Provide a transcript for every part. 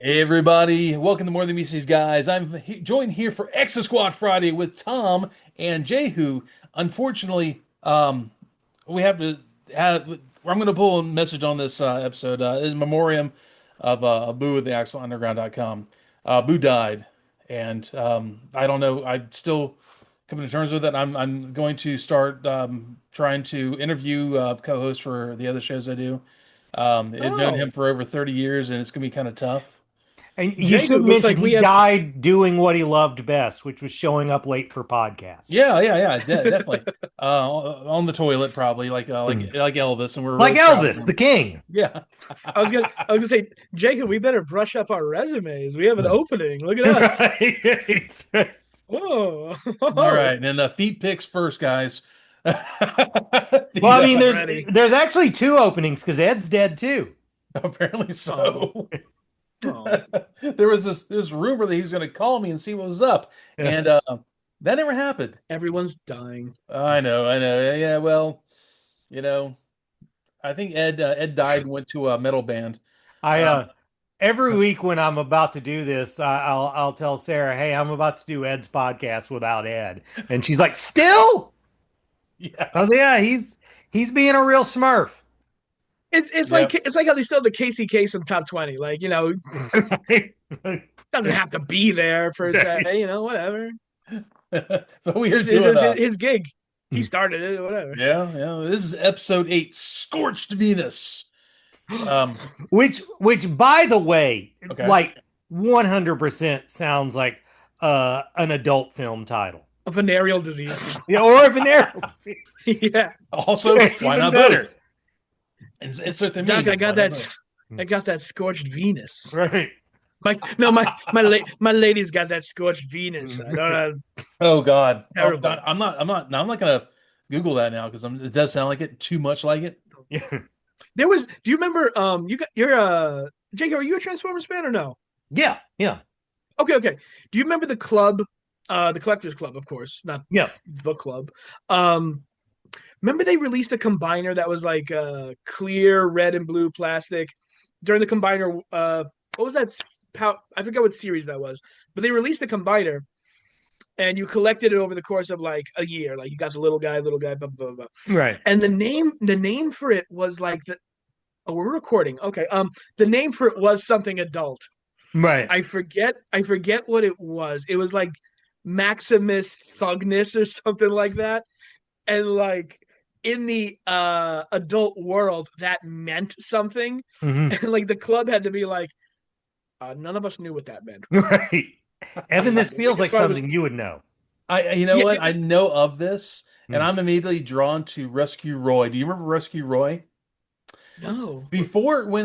Hey everybody, welcome to More Than Meets Guys. I'm joined here for Exosquad Friday with Tom and Jehu. Unfortunately, we have to have. I'm going to pull a message on this episode. In memoriam of Boo at the AxleUnderground.com. Boo died, and I don't know. I'm still coming to terms with it. I'm going to start trying to interview co-hosts for the other shows I do. I've known him Oh, for over 30 years, and it's going to be kind of tough. And you Jehu, should looks mention like we he have. died doing what he loved best, which was showing up late for podcasts. Definitely. On the toilet, probably like Elvis, and we're Like really proud of Elvis, the him. king. Yeah. I was gonna say, Jehu, we better brush up our resumes. We have an opening. Look at us. Right. Whoa, All whoa. right, and the feet picks first, guys. Well, I mean, I'm The, there's ready. there's actually two openings because Ed's dead too. apparently Oh, so. oh. There was this rumor that he was going to call me and see what was up, Yeah. and that never happened. Everyone's dying. I know. Yeah, well, you know, I think Ed died and went to a metal band. I Um, Every week when I'm about to do this, I'll tell Sarah, "Hey, I'm about to do Ed's podcast without Ed," and she's like, "Still?" I yeah, was like, "Yeah, he's being a real Smurf." It's yeah. like how they still have the Casey Case in top 20. Like, doesn't have to be there per se. Whatever. But we It's are just it's doing just his gig. He Hmm. started it. Whatever. yeah. This is episode 8, Scorched Venus. Um, Which by the way, okay. like 100% sounds like an adult film title. A venereal disease. Yeah, or if an arrow. Yeah, Also, why Even not better. both? Insert the Doc, meme. Why not both? I got that scorched Venus. Right. My no, my lady's got that scorched Venus. I don't know. Oh God. Oh, Terrible. I'm not gonna Google that now because it does sound like it too much like it. Yeah. There was. Do you remember? You got. You're Jake. Are you a Transformers fan or no? Yeah. Yeah. Okay. Do you remember the club? The Collectors Club, of course, not Yeah. the club. Um, Remember they released a combiner that was like clear red and blue plastic during the combiner. What was that? I forget what series that was, but they released a combiner and you collected it over the course of like a year. Like you got the little guy, blah, blah, blah. Right. And the name for it was like the. Oh, we're recording. Okay. The name for it was something adult. Right. I forget what it was. It was like Maximus Thugness or something like that. And like in the adult world, that meant something. Mhm. And like the club had to be like, none of us knew what that meant. Right. Evan, this feels Like as like far as something you would know. You know yeah, what? I know of this, and Mm. I'm immediately drawn to Rescue Roy. Do you remember Rescue Roy? no. Before when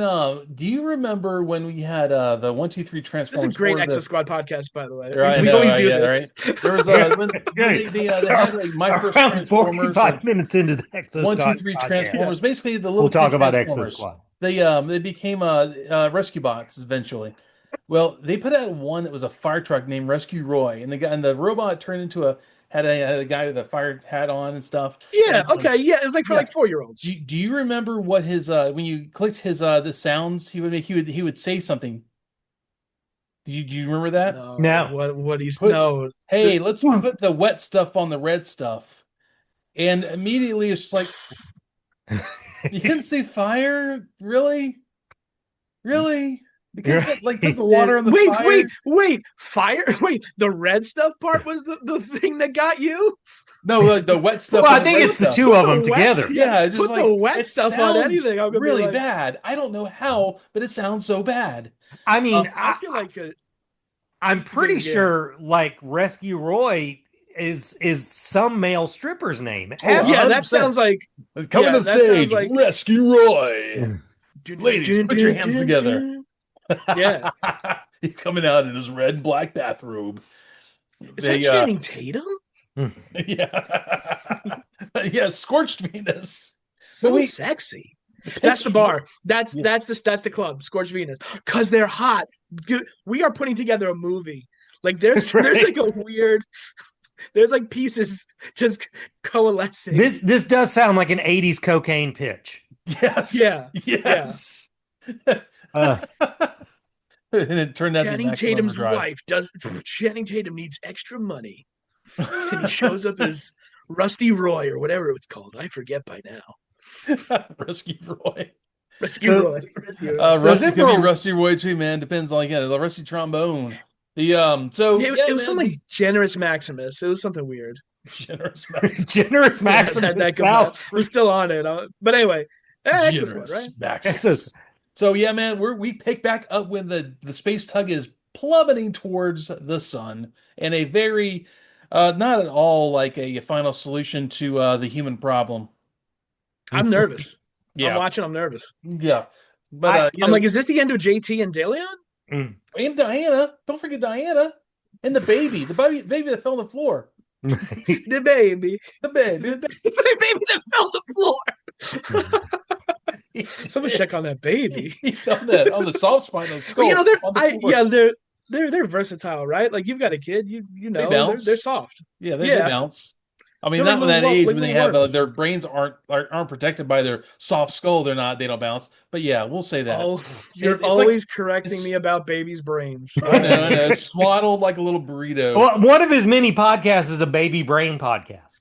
do you remember when we had the 1, 2, 3 This is a Transformers great for Exo the Squad podcast, by the way. right, I We know, always right, do yeah, this. right. There was when Okay. they had like My First Around Transformers or 45 minutes into the Exo 1, 2, Squad 3 podcast, Transformers, basically the we'll little talk kid about Exo Transformers. Squad. They became rescue bots eventually. Well, they put out one that was a fire truck named Rescue Roy, and the robot turned into had a guy with a fire hat on and stuff. Yeah, And okay. Yeah, it was like for yeah, like 4-year-olds. do you remember what his when you clicked his the sounds he would make he would say something. Do you remember that? No, Now, what he's Put no. Hey, let's put the wet stuff on the red stuff. And immediately it's just like you didn't say fire? Really? Really? You couldn't put the water on the fire? Wait, fire. Wait, the red stuff part was the thing that got you. No, like the wet stuff well, I and the think red it's the stuff. two of The them wet, together. Yeah, just put like the wet it stuff on sounds anything. I'm gonna be really like, bad. I don't know how, but it sounds so bad. I mean, I feel like I'm yeah, pretty sure like Rescue Roy is some male stripper's name. It Oh, has yeah, that 100%. sounds like Coming to the that sounds stage, like Rescue Roy. dun, dun, Ladies, dun, put your dun, hands dun, together. dun. Yeah, He's coming out in his red and black bathrobe. is that Channing Tatum? Yeah. Yeah, Scorched Venus. But So sexy. That's the bar. That's the club, Scorched Venus, because they're hot. We are putting together a movie. Like there's like a weird. There's like pieces just coalescing. This does sound like an 80s cocaine pitch. Yes. Yeah. Yes. Uh, and it turned out to be Channing Maximum Tatum's Overdrive. wife does. Channing Tatum needs extra money, and he shows up as Rusty Roy or whatever it's called. I forget by now. Rescue Roy. Rescue Roy. Rescue Roy. So Rusty is it could be for- Rusty Roy too, man. Depends on the Rusty trombone. So Yeah, yeah, it was man, something like Generous Maximus. It was something weird. generous Maximus. Generous Maximus that sounds I'm still on it. But anyway, Exosquad, Generous right? Maximus. So yeah, man, we pick back up when the space tug is plummeting towards the sun, and a very not at all like a final solution to the human problem. I'm nervous. Yeah, I'm watching. I'm nervous. yeah. But I'm like, is this the end of JT and DeLeon? and Diana, don't forget Diana, and the baby that fell on the floor. The baby. The baby. The baby that fell on the floor. Someone check on that baby. on the soft spine of the skull. They're versatile, right? Like you've got a kid, you know, bounce. they're soft. Yeah, they bounce. I mean, They're not like when that little age like when they little have worms. their brains aren't protected by their soft skull. They don't bounce. But yeah, we'll say that. Oh, you're It's always like- correcting me about baby's brains. I know. Swaddled like a little burrito. Well, one of his many podcasts is a baby brain podcast.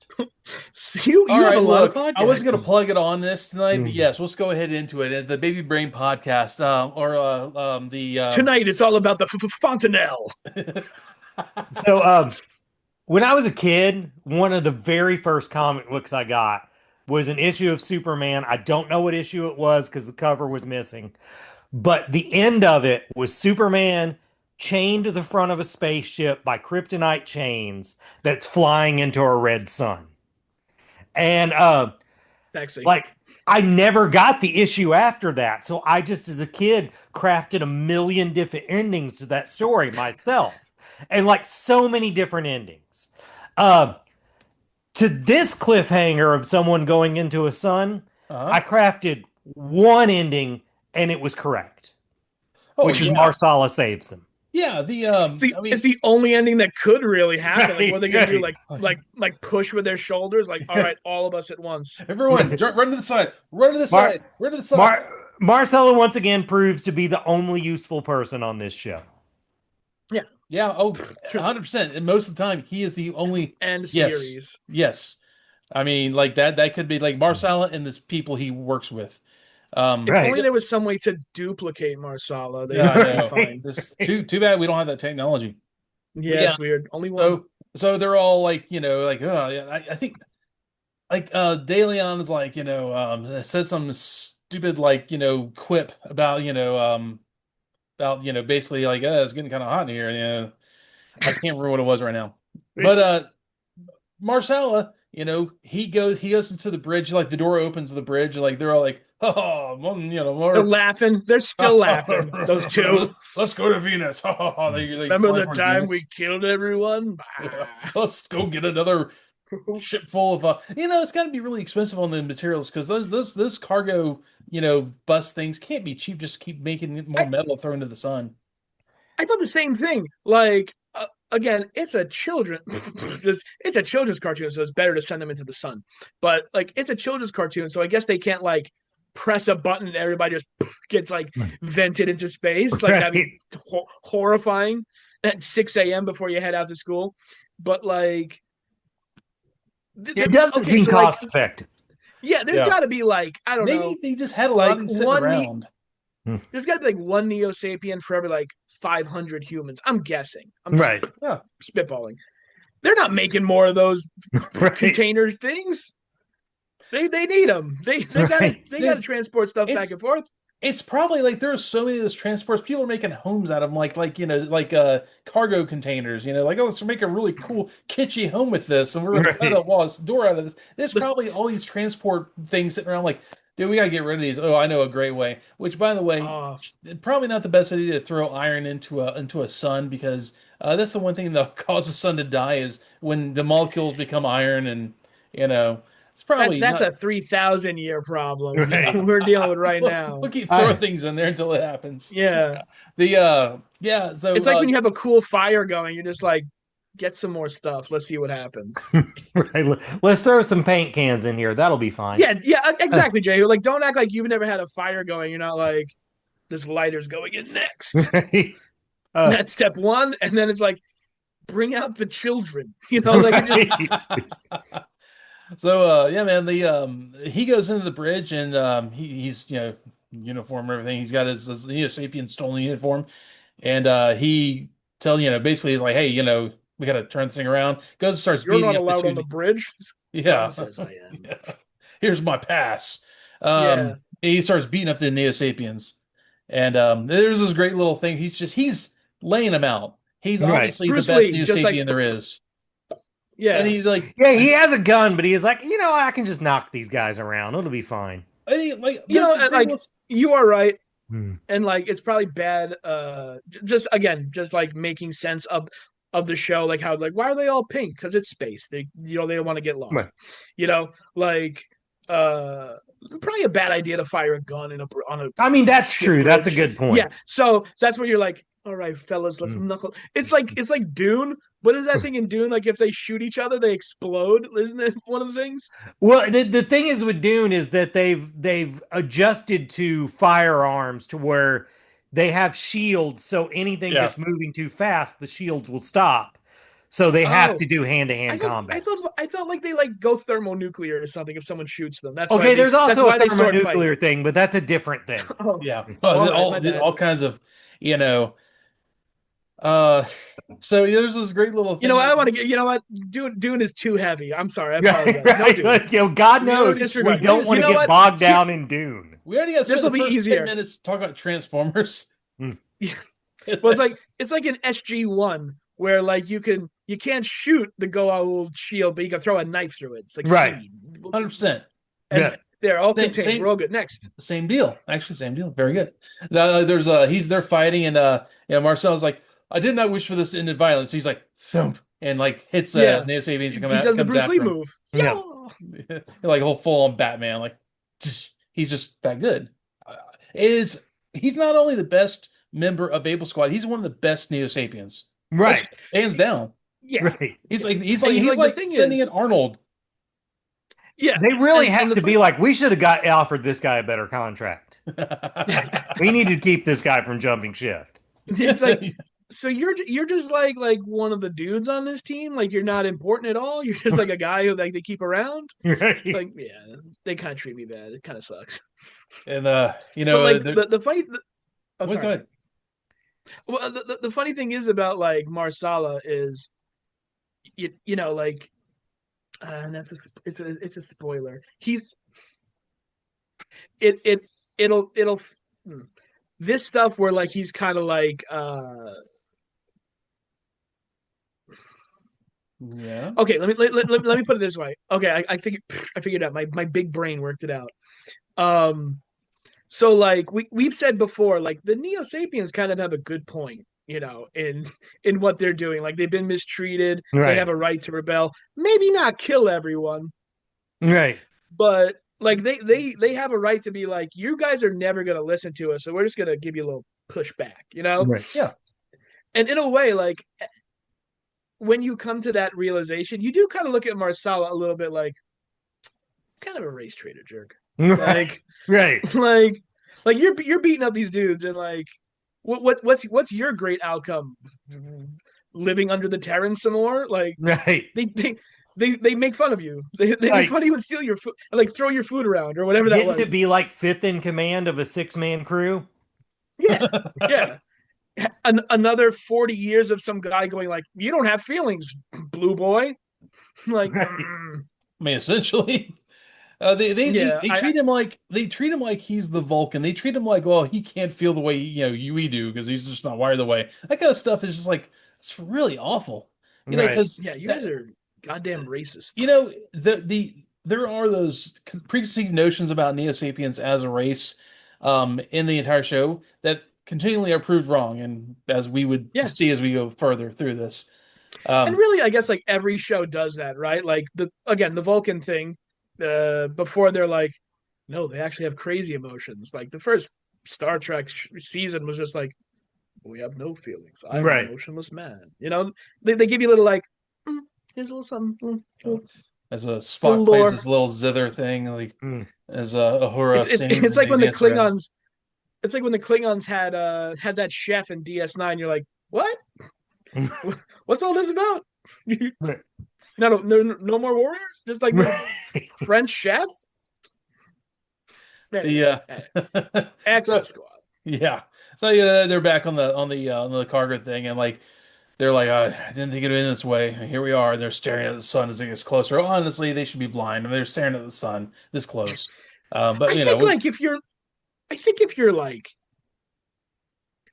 So you All have right, a lot look, of podcasts. I wasn't going to plug it on this tonight, but yes, let's go ahead into it. The Baby Brain podcast, Tonight it's all about the Fontanelle. So, when I was a kid, one of the very first comic books I got was an issue of Superman. I don't know what issue it was because the cover was missing, but the end of it was Superman chained to the front of a spaceship by kryptonite chains that's flying into a red sun. And Sexy. like I never got the issue after that. So I just as a kid crafted a million different endings to that story myself. And like so many different endings. To this cliffhanger of someone going into a sun, I crafted one ending and it was correct. Which is Marsala saves them. Yeah, it's the only ending that could really happen. Like, what are they gonna do? Right. Like push with their shoulders? Like, all right, all of us at once. everyone, run to the side, run to the side, run to the side. Marcella once again proves to be the only useful person on this show. Yeah, 100%. And most of the time, he is the only series. Yes, I mean, like that could be like Marsala and the people he works with. If only there was some way to duplicate Marsala. I know. This, too bad we don't have that technology. Yeah, it's weird. Only one. So they're all like, I think like DeLeon is like, said some stupid like, quip about, basically like, it's getting kind of hot in here. I can't remember what it was right now. But Marsala, he goes into the bridge, like the door opens to the bridge, like they're all like, they're laughing. They're still laughing. Those two. Let's go to Venus. Remember the time we killed everyone? Yeah. Let's go get another ship full of it's got to be really expensive on the materials because those cargo bus things can't be cheap. Just keep making more metal thrown into the sun. I thought the same thing. Like again, it's a children's cartoon, so it's better to send them into the sun. But like it's a children's cartoon, so I guess they can't like press a button and everybody just gets like vented into space. Like that'd be horrifying at 6 a.m. before you head out to school. But like it doesn't seem cost effective. Yeah, there's got to be like I don't know. Maybe they just had a lot of these sitting around. There's got to be like one Neo Sapien for every like 500 humans. I'm guessing. I'm spitballing. They're not making more of those container things. They need them. They got to transport stuff back and forth. It's probably like there are so many of those transports. People are making homes out of them, like cargo containers. Like let's make a really cool kitschy home with this, and we're gonna cut a door out of this. There's probably all these transport things sitting around. Like, dude, we gotta get rid of these. Oh, I know a great way. Which, by the way, probably not the best idea to throw iron into a sun because that's the one thing that'll cause the sun to die is when the molecules become iron, and it's probably that's a 3,000-year problem we're dealing with right now. We'll keep throwing things in there until it happens. Yeah. So it's like when you have a cool fire going, you're just like, get some more stuff. Let's see what happens. Let's throw some paint cans in here. That'll be fine. Yeah, exactly, Jay. Like, don't act like you've never had a fire going. You're not like, this lighter's going in next. Right. That's step one, and then it's like, bring out the children. You know, like it just Right. So yeah, man, the he goes into the bridge and he's uniform and everything. He's got his Neo Sapien stolen uniform, and he basically he's like, hey, we gotta turn this thing around. Goes and starts you're beating not up the allowed two. on the bridge. Yeah. God says I am. Yeah. Here's my pass. Yeah. He starts beating up the Neo Sapiens, and there's this great little thing. He's laying them out. He's Right. obviously the Bruce best Lee, Neo just Sapien like- there is, Yeah. and he like Yeah, he has a gun, but he's like, I can just knock these guys around. It'll be fine. and he, like You know, there's this like great you are right. Hmm. And like it's probably bad just like making sense of the show, like how, like, why are they all pink? Because it's space. They they don't want to get lost. Right. Like probably a bad idea to fire a gun on a I mean, that's ship true. That's a bridge. good point. Yeah. So that's where you're like, all right, fellas, let's knuckle. It's like Dune. What is that thing in Dune? Like if they shoot each other, they explode. Isn't it one of the things? Well, the thing is with Dune is that they've adjusted to firearms to where they have shields, so anything Yeah. that's moving too fast, the shields will stop. So they have Oh. to do hand-to-hand combat. I thought like they like go thermonuclear or something if someone shoots them. That's Okay, there's that's also why a they sword fight. thermonuclear thing, but that's a different thing. Oh, Yeah, all right, my bad. all kinds of, so there's this great little thing. I want to get. You know what? Dune is too heavy. I'm sorry. I Right, apologize. No right. Dune. Like, God You know, knows we disregard. don't want You to know get what? bogged down in Dune. We already got to This'll spend the be first easier. 10 minutes talking about Transformers. Yeah. Well, it's like an SG-1 where like you can't shoot the Goa'uld shield, but you can throw a knife through it. It's like Right. speed. 100%. And Yeah. they're all Same- contained. same- We're all good. Next. Same deal. Actually, same deal. Very good. There's he's there fighting, and Marcel's like, I did not wish for this to end in violence. He's like, thump, and like hits Yeah. Neo Sapiens He and does the comes Bruce after Lee him. move. Yeah. Yeah. Like a whole full on Batman. Like he's just that good. He's not only the best member of Able Squad, he's one of the best Neo Sapiens. Right. Hands down. Yeah. Right. He's like the thing sending is- in Arnold. Yeah. They really And- have and the to be like, we should have got offered this guy a better contract. We need to keep this guy from jumping shift. It's like, so you're just like one of the dudes on this team. Like you're not important at all. You're just like a guy who like they keep around. Right. Like, yeah, they kind of treat me bad. It kind of sucks. And But like the fight. Oh, wait, sorry. go ahead. Well, the funny thing is about like Marsala is, you know, like, and it's a spoiler. It'll this stuff where like he's kind of like Yeah. okay, let me put it this way. Okay, I figured out. My big brain worked it out. So like we've said before, like the Neo Sapiens kind of have a good point, in what they're doing. Like they've been mistreated. Right. They have a right to rebel. Maybe not kill everyone, Right. but like they have a right to be like, you guys are never gonna listen to us, so we're just gonna give you a little pushback, Right. Yeah. And in a way, like when you come to that realization, you do kind of look at Marsala a little bit like kind of a race traitor jerk. Right. Like Right. like you're beating up these dudes, and like what's your great outcome? Living under the Terrans some more? Like Right. they make fun of you. They Like- make fun of you and steal your food, like throw your food around or whatever that Getting was. to be like fifth in command of a 6-man crew. Yeah, yeah. Another 40 years of some guy going like, you don't have feelings, blue boy. Like, Right. I mean, essentially, they treat him like he's the Vulcan. They treat him like, well, he can't feel the way we do because he's just not wired the way. That kind of stuff is just like, it's really awful. Right. Because yeah, you guys are goddamn racists. there are those preconceived notions about Neo Sapiens as a race, in the entire show that continually are proved wrong, and as we would see as we go further through this. And really, I guess like every show does that, right? Like the Vulcan thing. Before they're like, no, they actually have crazy emotions. Like the first Star Trek season was just like, we have no feelings. I'm Right. an emotionless man. They give you a little like, here's a little something. As a Spock lore. plays this little zither thing, like Mm. as Uhura sings. It's like and when the they dance around. Klingons. it's like when the Klingons had that chef in DS9. You're like, what? What's all this about? No more warriors? Just like this French chef? Yeah. Exo Squad. Yeah. So they're back on the cargo thing, and like they're like, I didn't think it'd be this way. And here we are. They're staring at the sun as it gets closer. Honestly, they should be blind. I mean, they're staring at the sun this close. But I think if you're like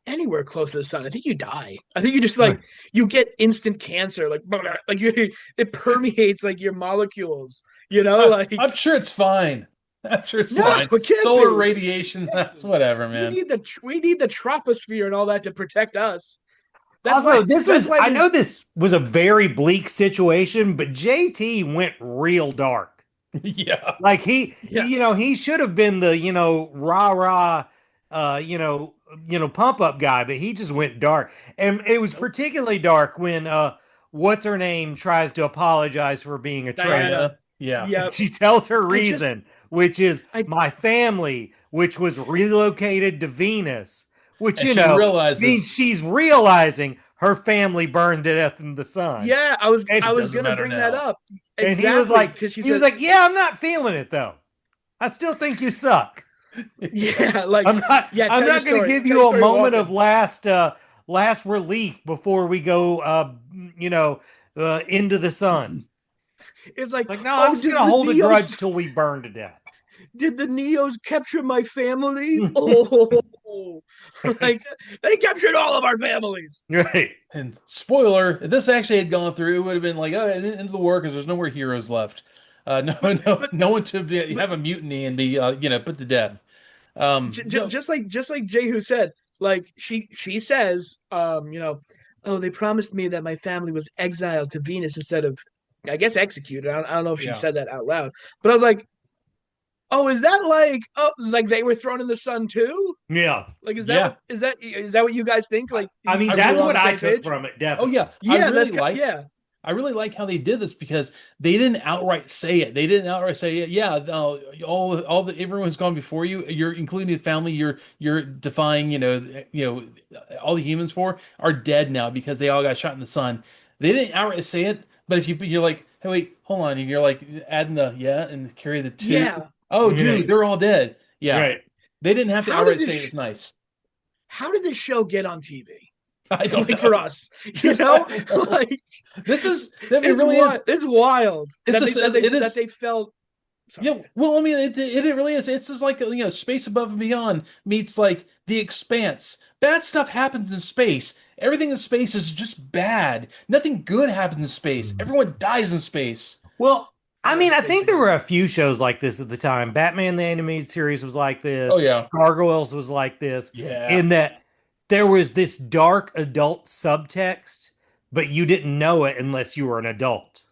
anywhere close to the sun, I think you die. I think you just like you get instant cancer, like it permeates like your molecules. Like I'm sure it's fine. I'm sure it's no, fine. it can't Solar be. radiation, that's whatever, man. We need the troposphere and all that to protect us. I know this was a very bleak situation, but JT went real dark. Yeah. Like he should have been the, rah, pump up guy, but he just went dark. And it was particularly dark when, what's her name tries to apologize for being a traitor. Yeah. Yep. She tells her reason, which is my family, which was relocated to Venus, which, means she's realizing her family burned to death in the sun. Yeah, I was going to bring that up. Exactly. And he was like, yeah, I'm not feeling it though. I still think you suck. Yeah, like I'm not going to give you a moment of last relief before we go into the sun. It's like no, I'm just going to hold a grudge till we burn to death. Did the Neos capture my family? Oh, like they captured all of our families. Right. And spoiler, if this actually had gone through, it would have been like, oh, into the war because there's no more heroes left. No one to have a mutiny and be put to death. Just like Jehu said, like she says, oh, they promised me that my family was exiled to Venus instead of, I guess, executed. I don't know if she said that out loud, but I was like, oh, is that like they were thrown in the sun too? Yeah. Like, is that what you guys think? Like, I mean, that's what I took from it. Definitely. Oh yeah. I really like how they did this because they didn't outright say it. They didn't outright say, yeah, everyone who's gone before you, you're including the family you're defying, all the humans for are dead now because they all got shot in the sun. They didn't outright say it, but if you're like, hey, wait, hold on, and you're like adding the and carry the two. Yeah. Oh, dude, they're all dead. Yeah. Right. They didn't have to outright say it's nice. How did this show get on TV? I don't know. For us, like this is it's wild. That they felt. Sorry. Yeah, well, I mean, it really is. It's just like Space Above and Beyond meets like The Expanse. Bad stuff happens in space. Everything in space is just bad. Nothing good happens in space. Everyone dies in space. Well, I mean, I think there were a few shows like this at the time. Batman the Animated Series was like this. Oh yeah, Gargoyles was like this. Yeah, in that there was this dark adult subtext, but you didn't know it unless you were an adult.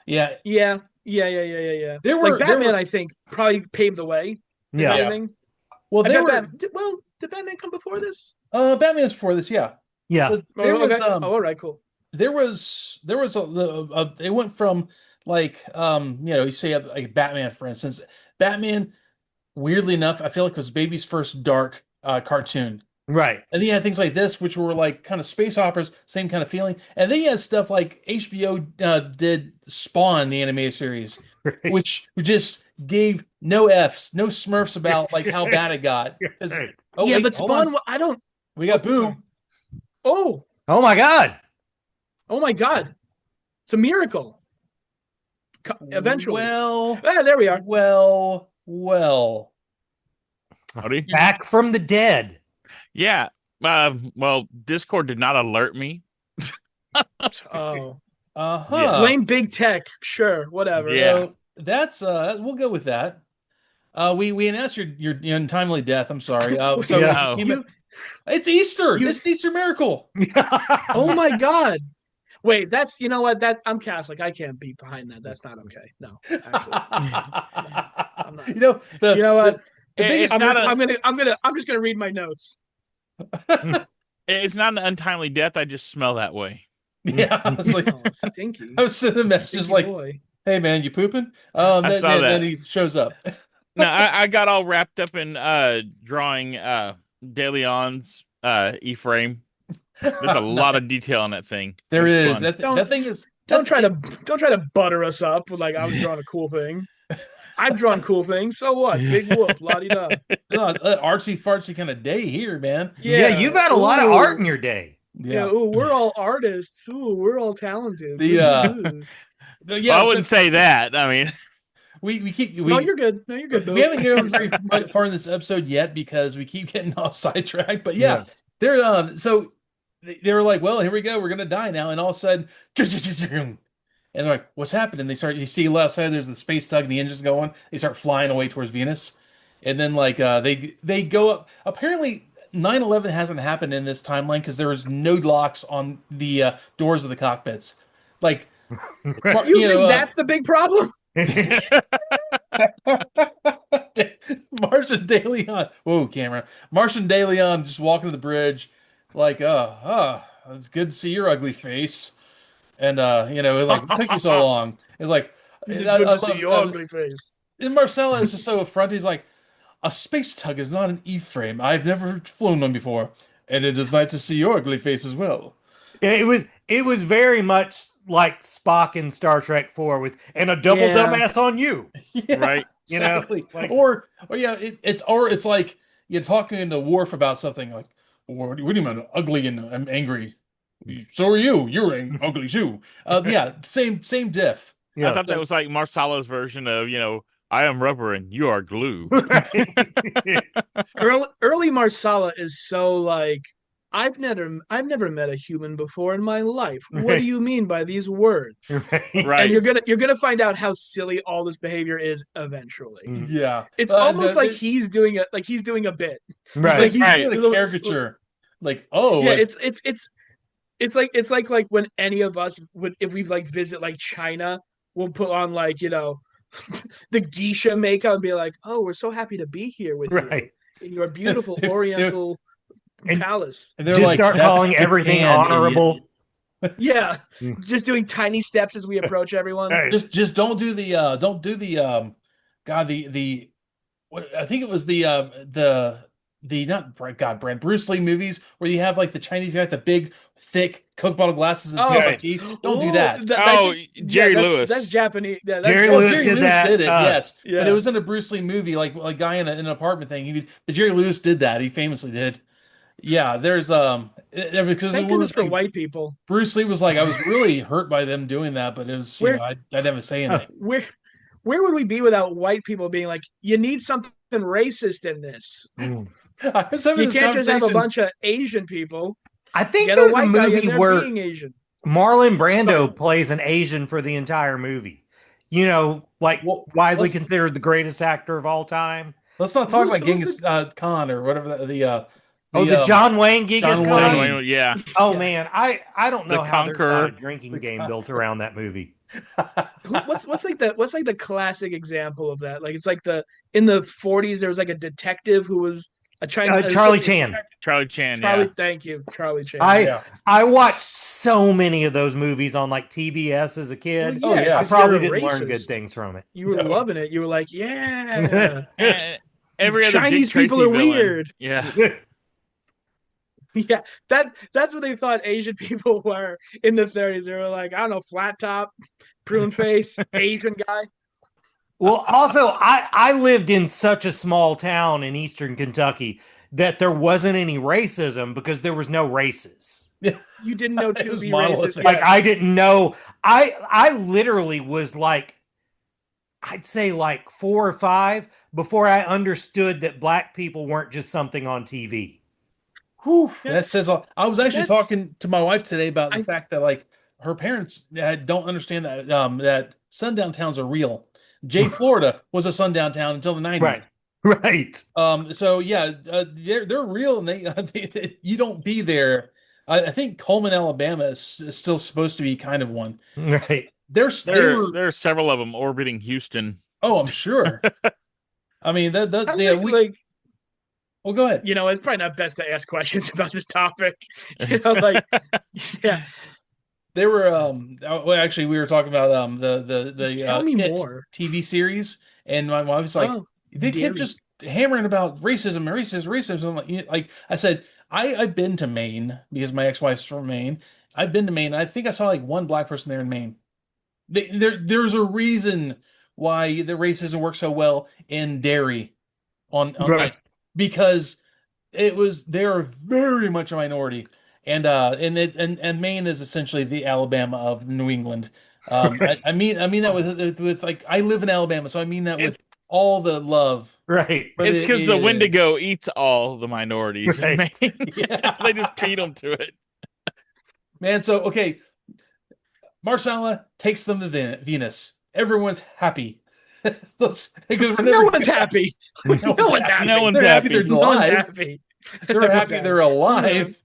Yeah. There were Batman. I think probably paved the way. Yeah. Well, did Batman come before this? Batman's before this. Yeah. Yeah. But there was. All right. Cool. There was it went from like you say like Batman, for instance. Batman, weirdly enough, I feel like it was Baby's first dark cartoon. Right. And then you had things like this, which were like kind of space operas, same kind of feeling. And then you had stuff like HBO did Spawn, the animated series, which just gave no Fs, no smurfs about like how bad it got. But Spawn, We got Boo. Oh my God. Oh my God. It's a miracle. Eventually. Well, there we are. Well. Howdy. Back from the dead. Yeah. Well, Discord did not alert me. Oh. Yeah. Blame big tech. Sure. Whatever. Yeah. So that's we'll go with that. We announced your untimely death. I'm sorry. It's Easter. It's an Easter miracle. Oh my God. Wait, that's what I'm Catholic. I can't be behind that. That's not okay. No. I'm not. I'm just gonna read my notes. It's not an untimely death. I just smell that way. Yeah, I was like, stinky. I was sending messages like, boy. "Hey man, you pooping?" Then he shows up. No, I got all wrapped up in drawing De Leon's E-frame. There's a lot of detail on that thing. There It's is fun. that thing is. Don't try to butter us up with like I was drawing a cool thing. I've drawn cool things. So what? Big whoop, la di da. Artsy fartsy kind of day here, man. Yeah, you've had a lot of Ooh. art in your day. Yeah. Ooh, we're all artists. Ooh, we're all talented. Yeah, I wouldn't say that. I mean, we keep. No, you're good. No, you're good. We haven't gotten very far in this episode yet because we keep getting off sidetracked. But yeah, Yeah. they're so they were like, well, here we go, we're gonna die now, and all of a sudden, and they're like, what's happening? They start. You see left side, there's the space tug, and the engine's going. They start flying away towards Venus, and then like they go up. Apparently, 9/11 hasn't happened in this timeline because there was no locks on the doors of the cockpits. Like, You think that's the big problem? Martian De Leon. Whoa, camera. Martian De Leon just walking to the bridge, like, it's good to see your ugly face. And like, it took you so long. It's like, It's good to see your ugly face. And Marcella is just so affronted. He's like, a space tug is not an E-frame. I've never flown one before, and it is nice to see your ugly face as well. It was very much like Spock in Star Trek 4 with and a double Yeah. dumbass on you. Yeah, right? You know, exactly. like- or yeah, it's like you're talking to Worf about something like, what do you mean ugly and I'm angry? So are you. You're ugly too. Yeah, same diff. Yeah. I thought that was like Marcelo's version of, I am rubber and you are glue. Early Marsala is so like I've never met a human before in my life. What Right. do you mean by these words? Right. And you're gonna find out how silly all this behavior is eventually. Mm. Yeah, It's almost like he's doing a bit. he's like Right. he's Right. doing a caricature. Like, oh, Yeah, like, it's like when any of us would if we like visit like China, we'll put on like the geisha makeup and be like, oh, we're so happy to be here with Right. you in your beautiful Oriental And- palace. and they're Just like, start "That's calling everything Japan, honorable. idiot." Yeah, Mm. just doing tiny steps as we approach everyone. Right. Just don't do the God, the what I think it was the not Brad Bruce Lee movies where you have like the Chinese guy with the big thick Coke bottle glasses and Oh. teeth like teeth. Don't do that. Jerry Lewis. That's Japanese. Yeah, that's Jerry Well, Lewis Jerry did Lewis that, did it, yes, yeah. but it was in a Bruce Lee movie, like a guy in an apartment thing. But Jerry Lewis did that. He famously did. Yeah, there's because Thank goodness for white people. Bruce Lee was like, I was really hurt by them doing that, but it was I didn't have a say in it. Where would we be without white people being like, you need something racist in this? Mm. I was having You this can't just have a conversation- bunch of Asian people. I think Get a there's a white guy in movie there where being Asian. Marlon Brando plays an Asian for the entire movie. Like Well, widely let's- considered the greatest actor of all time. Let's not talk Who's- about who's Genghis Khan or whatever the John Wayne Genghis John Khan. Wayne. Yeah. Oh Yeah. man, I don't know The how there's not Conqueror. a drinking The game Conqueror. built around that movie. What's like the classic example of that? Like it's like in the 40s there was like a detective who was a Chinese Charlie Chan. Charlie Chan. Charlie, Yeah. thank you, Charlie Chan. I watched so many of those movies on like TBS as a kid. Oh, yeah. I 'cause probably you're a didn't learn good racist. things from it. You were No. loving it. You were like, yeah. And every other Chinese Dick Tracy people are villain. weird. Yeah. Yeah, that's what they thought Asian people were in the 30s. They were like, I don't know, flat top, prune face, Asian guy. Well, also, I lived in such a small town in eastern Kentucky that there wasn't any racism because there was no races. You didn't know It to was be monolithic. racist. Like I didn't know. I literally was like, I'd say like 4 or 5 before I understood that black people weren't just something on TV. Whew, that says a- I was actually That's- talking to my wife today about the I- fact that like her parents don't understand that that sundown towns are real. Jay, Florida was a sundown town until the 90s. Right. Right. So yeah, they're real, and you don't be there. I think Coleman, Alabama is still supposed to be kind of one. Right. They There were, are several of them orbiting Houston. oh, I'm sure. I mean, I think, well, go ahead. it's probably not best to ask questions about this topic. Like, yeah. They were well, actually we were talking about the Tell me It more. TV series, and my wife was like, Oh. they kept just hammering about racism, racism. Like I said, I've been to Maine because my ex-wife's from Maine. I've been to Maine. I think I saw like one black person there in Maine. There's a reason why the racism works so well in dairy on Right. because they are very much a minority, and Maine is essentially the Alabama of New England. Right. I mean that with like I live in Alabama, so I mean that with all the love. Right. But It's it because the is Wendigo eats all the minorities in Right. Maine. yeah, They just feed them to it. man. So okay, Marsala takes them to Venus. Everyone's happy. Because we're No never one's happy. No one's happy. No one's They're happy. happy. They're No one's alive. happy. They're No one's happy. They're alive.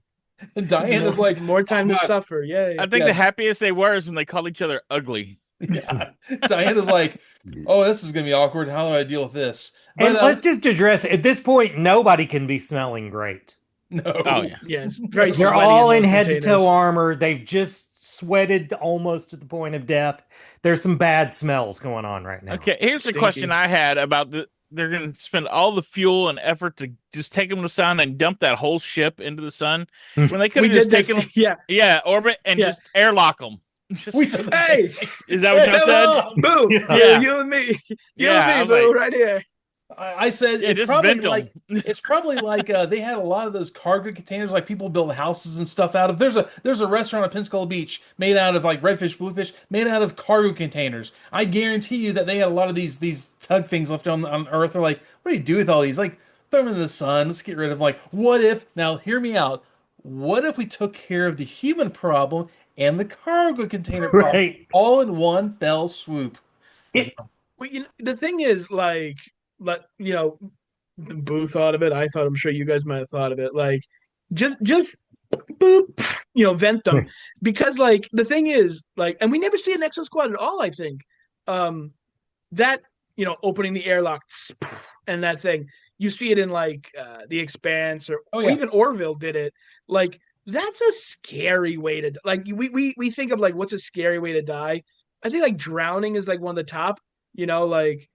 And Diana's more, like, more time "Oh, to God." suffer. Yay. I think Yeah. the happiest they were is when they called each other ugly. Yeah. Diana's like, oh, this is gonna be awkward. How do I deal with this? And But let's just address it. At this point, nobody can be smelling great. no. Oh yeah. Yeah, it's very They're sweaty all in those head to containers. toe armor. They've just sweated almost to the point of death. There's some bad smells going on right now. Okay, here's the Stinky. question I had about they're going to spend all the fuel and effort to just take them to the sun and dump that whole ship into the sun when they could We have just did this. taken them, Yeah. orbit and Yeah. just airlock them. Just, We said the Hey! same thing. is that what y'all said? Hello! Boom. Yeah. Yeah. You and me. You Yeah, I and was me, boo, like- right here. I said Yeah, it's just probably vent 'em. like they had a lot of those cargo containers like people build houses and stuff out of. There's a restaurant at Pensacola Beach made out of like redfish, bluefish, made out of cargo containers. I guarantee you that they had a lot of these tug things left on Earth. They're like, what do you do with all these? Like, throw them in the sun. Let's get rid of them. Like, what if? Now, hear me out. What if we took care of the human problem and the cargo container problem Right. all in one fell swoop? Well, the thing is, like, Boo thought of it. I thought. I'm sure you guys might have thought of it. Like, just boop, vent them because, like, the thing is, like, and we never see an Exosquad at all. I think, that opening the airlock and that thing. You see it in like The Expanse or yeah. even Orville did it. Like, that's a scary way to like. We think of like what's a scary way to die. I think like drowning is like one of the top. Like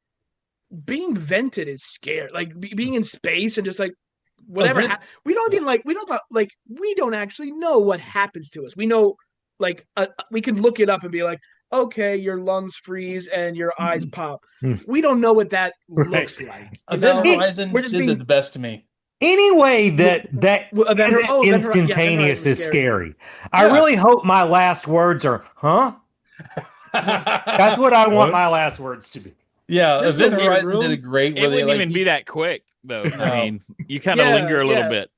being vented is scary. Like being in space and just like whatever. We don't even we don't actually know what happens to us. We know like we can look it up and be like, okay, your lungs freeze and your eyes pop. We don't know what that looks like. Event Horizon We're just did being the best to me. Any way that isn't Event instantaneous Horizon was is scary. Yeah. I really hope my last words are, huh? That's what I want my last words to be. Yeah, This is Event a weird Horizon room. did a great It where they wouldn't like even be that quick though. No. I mean, you kind of linger a little bit.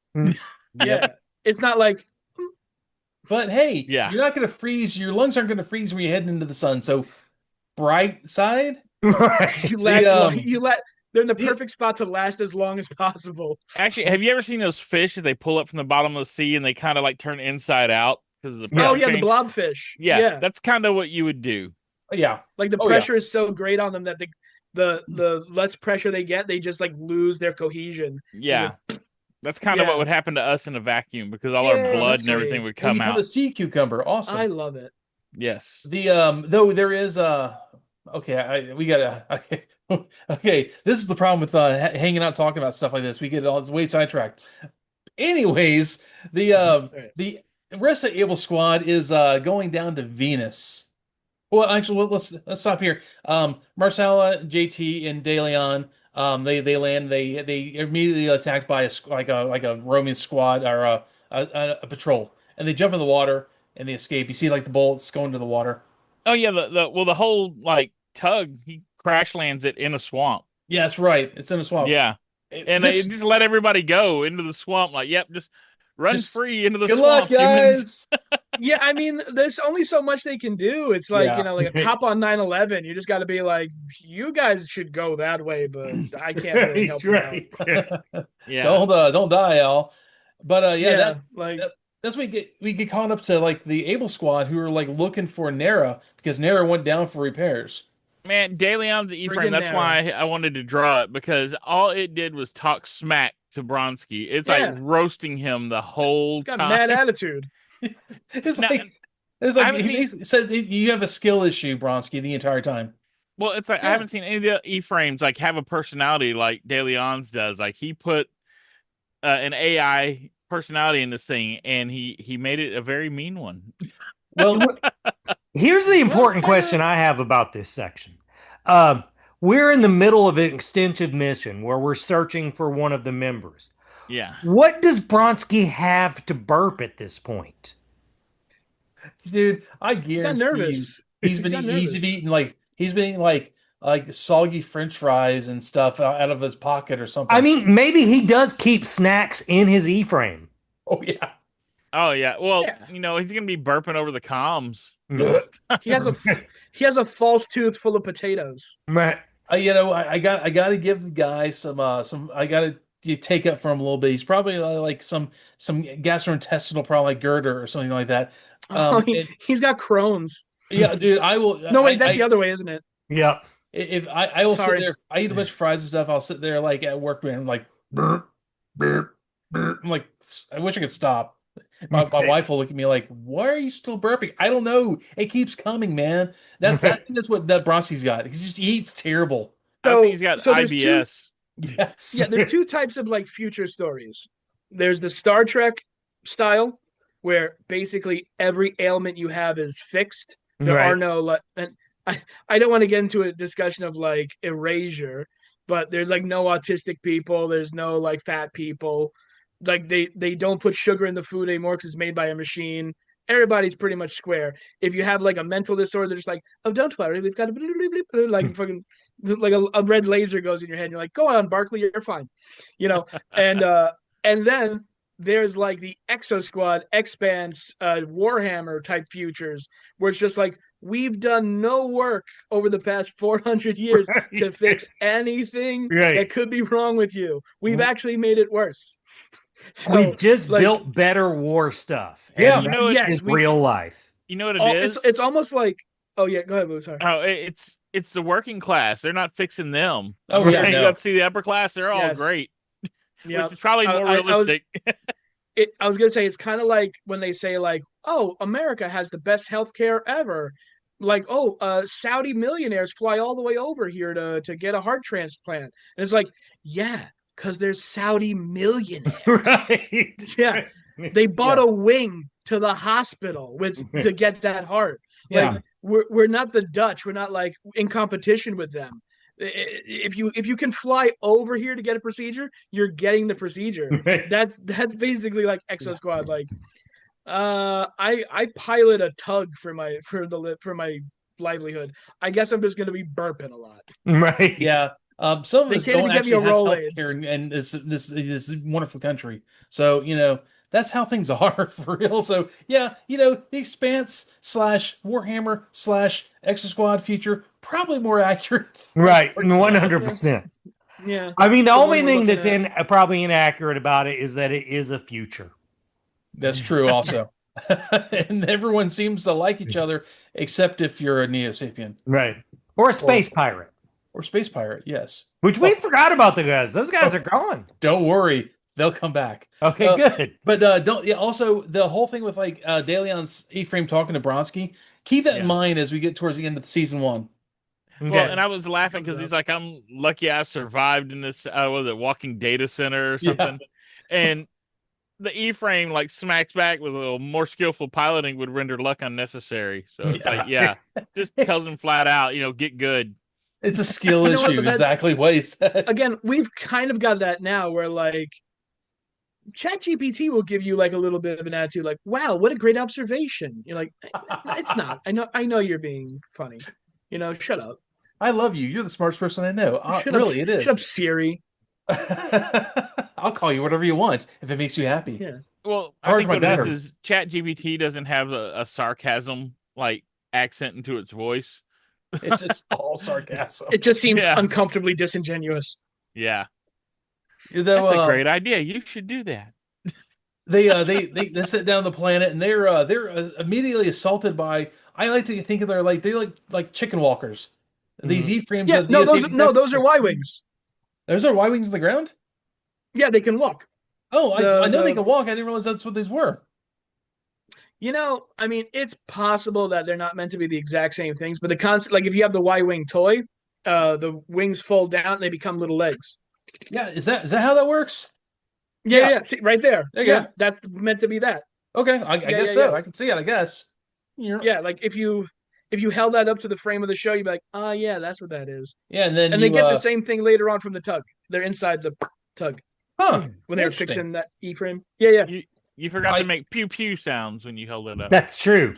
Yeah. It's not like But hey, Yeah. you're not going to freeze. Your lungs aren't going to freeze when you're heading into the sun. So, bright side. Right. you last The, they're in the perfect spot to last as long as possible. Actually, have you ever seen those fish that they pull up from the bottom of the sea and they kind of like turn inside out because of the pressure Oh yeah, the change? blobfish. Yeah, that's kind of what you would do. Yeah, Like the pressure is so great on them that the less pressure they get, they just like lose their cohesion. Yeah. That's kind of what would happen to us in a vacuum because all our Yeah, blood that's and everything great. would you come become out. a sea cucumber. Awesome. I love it. Yes. The though there is okay, we gotta okay. This is the problem with hanging out talking about stuff like this. We get all way sidetracked. Anyways, the rest of the Able Squad is going down to Venus. Well, actually, let's stop here. Marsala, JT, and DeLeon, they land. They immediately attacked by a roaming squad or a patrol, and they jump in the water and they escape. You see like the bullets going to the water. Oh yeah, the whole like tug, he crash lands it in a swamp. Yeah, that's right. It's in a swamp. Yeah. And they just let everybody go into the swamp. Like, yep, just run free into the good swamp. luck, guys. Yeah, I mean, there's only so much they can do. It's like, like a cop on 9/11. You just got to be like, you guys should go that way, but I can't really help you out. Yeah. Don't die, Al. But that's what we get caught up to like the Able Squad who are like looking for Nera because Nera went down for repairs. Man, DeLeon's E-frame, Friggin' that's narrow. why I wanted to draw it because all it did was talk smack to Bronski. It's like roasting him the whole He's got time. mad attitude. It's Now, like he basically said you have a skill issue, Bronski, the entire time. Well, it's like I Yeah. haven't seen any of the E-frames like have a personality like De Leon's does. Like he put an AI personality in this thing, and he made it a very mean one. Well, Here's the Well, it's important kinda- question I have about this section. Um, we're in the middle of an extensive mission where we're searching for one of the members. Yeah. What does Bronsky have to burp at this point? dude, I He got guarantee you, nervous. he's He got been nervous. eating like soggy French fries and stuff out of his pocket or something. I mean, maybe he does keep snacks in his E-frame. oh yeah. Oh yeah. Well, Yeah. he's gonna be burping over the comms. He has a false tooth full of potatoes. Right. I got to give the guy some I got to you take up from him a little bit. He's probably like some gastrointestinal probably like girder or something like that. Oh, And- he's got Crohn's. yeah, dude, I will. No, wait, that's I, the other way, isn't it? Yep. if I will Sorry. sit there. I eat a bunch of fries and stuff. I'll sit there like at work, man. I'm like, burp, burp, burp. I'm like, I wish I could stop. My wife will look at me like, "Why are you still burping?" I don't know. It keeps coming, man. I think that's what that Bronski's got. He just eats terrible. I So- think he's got so there's IBS. Yes. Yeah, there's two types of like future stories. There's the Star Trek style, where basically every ailment you have is fixed. There are no like, and I don't want to get into a discussion of like erasure, but there's like no autistic people. There's no like fat people. Like they don't put sugar in the food anymore because it's made by a machine. Everybody's pretty much square. If you have like a mental disorder, they're just like, oh, don't worry, we've got like fucking like a red laser goes in your head. And you're like, go on, Barkley, you're fine, and then there's like the Exosquad, Expanse, Warhammer type futures, where it's just like we've done no work over the past 400 years to fix anything that could be wrong with you. We've actually made it worse. So, We've just like, built better war stuff. Yeah. And You know, that is real life. You know what it is? It's almost like, oh yeah, go ahead, Boo. Sorry. Oh, it's the working class. They're not fixing them. Oh, yeah, You no. got to see the upper class. They're all Yes. great, Yeah, which is probably more I was- realistic. I was gonna say it's kind of like when they say like, oh, America has the best healthcare ever. Like, oh, Saudi millionaires fly all the way over here to get a heart transplant, and it's like, yeah, because there's Saudi millionaires. Right. Yeah, they bought a wing to the hospital to get that heart. Yeah. Like, we're not the Dutch. We're not like in competition with them. If you can fly over here to get a procedure, you're getting the procedure. That's basically like Exosquad. Like, I pilot a tug for my livelihood. I guess I'm just gonna be burping a lot. Right. Yeah. Some of They us can't don't even get me actually a have Rolaids. healthcare in this wonderful country. So, that's how things are for real. So, yeah, the Expanse / Warhammer / Exosquad future, probably more accurate. Right. 100%. Yeah. I mean, the So only we're thing looking that's probably inaccurate about it is that it is a future. That's true also. And everyone seems to like each other, except if you're a Neo-Sapien. Right. Or a space pirate. Or space pirate, yes. Which we forgot about the guys. Those guys are gone. Don't worry. They'll come back. Okay, good. But also the whole thing with like De Leon's E-frame talking to Bronsky, keep that in mind as we get towards the end of season 1. Okay. Well, and I was laughing because he's like, I'm lucky I survived in this, was it walking data center or something? And the E-frame like smacks back with a little more skillful piloting would render luck unnecessary. So it's like, just tells him flat out, get good. It's a skill You know what, issue, but that's- exactly what he said. Again, we've kind of got that now where like ChatGPT will give you like a little bit of an attitude, like, wow, what a great observation. You're like, it's not. I know you're being funny. Shut up. I love you. You're the smartest person I know. Shut Really, up, it is. Shut up, Siri. I'll call you whatever you want if it makes you happy. Yeah. Well, I Charge think my what it battery. is ChatGPT doesn't have a sarcasm like accent into its voice. It's just all sarcasm. It just seems Yeah. uncomfortably disingenuous. Yeah, Though, that's a great idea. You should do that. they sit down on the planet and they're immediately assaulted by. I like to think of they're like chicken walkers. These E-frames. Yeah, that no, the those are Y-wings. Those are Y-wings on the ground. Yeah, they can walk. Oh, I know they The- can walk. I didn't realize that's what these were. I mean, it's possible that they're not meant to be the exact same things, but the concept, like if you have the Y-wing toy, the wings fold down and they become little legs. Yeah, is that how that works? Yeah. See, right there. There you go. That's meant to be that. Okay, I guess so. I can see it. I guess. Yeah, like if you held that up to the frame of the show, you'd be like, oh yeah, that's what that is. Yeah, and then they get the same thing later on from the tug. They're inside the tug. Huh. When they were fixing that E-frame. Yeah. You forgot to make pew pew sounds when you held it up. That's true.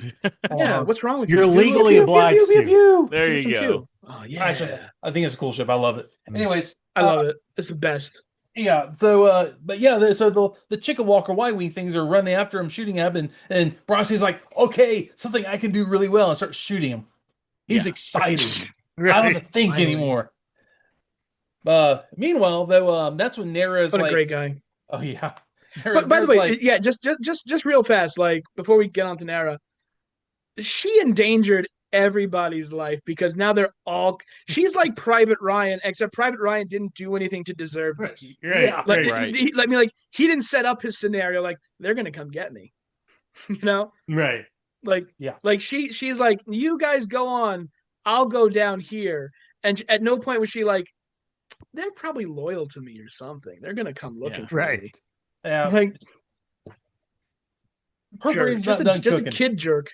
Yeah, what's wrong with You're you? legally obliged to. There you go. Oh yeah. Actually, I think it's a cool ship. I love it. Anyways, I love it. It's the best. Yeah. So, but yeah, so the Chicken Walker Y-wing things are running after him, shooting at him, and Bronski's like, okay, something I can do really well, and starts shooting him. He's excited. Right. I don't have to think anymore. Meanwhile, though, that's when Nara's what like, a great guy. Oh yeah. But by the way, just real fast, like before we get on to Nara, she endangered everybody's life because now they're all. She's like Private Ryan, except Private Ryan didn't do anything to deserve this. Yeah, like he didn't set up his scenario. Like they're gonna come get me, Right. Like she's like, you guys go on, I'll go down here, and at no point was she like, they're probably loyal to me or something. They're gonna come looking for me. Yeah. Like her brain's just not done just cooking. A kid jerk.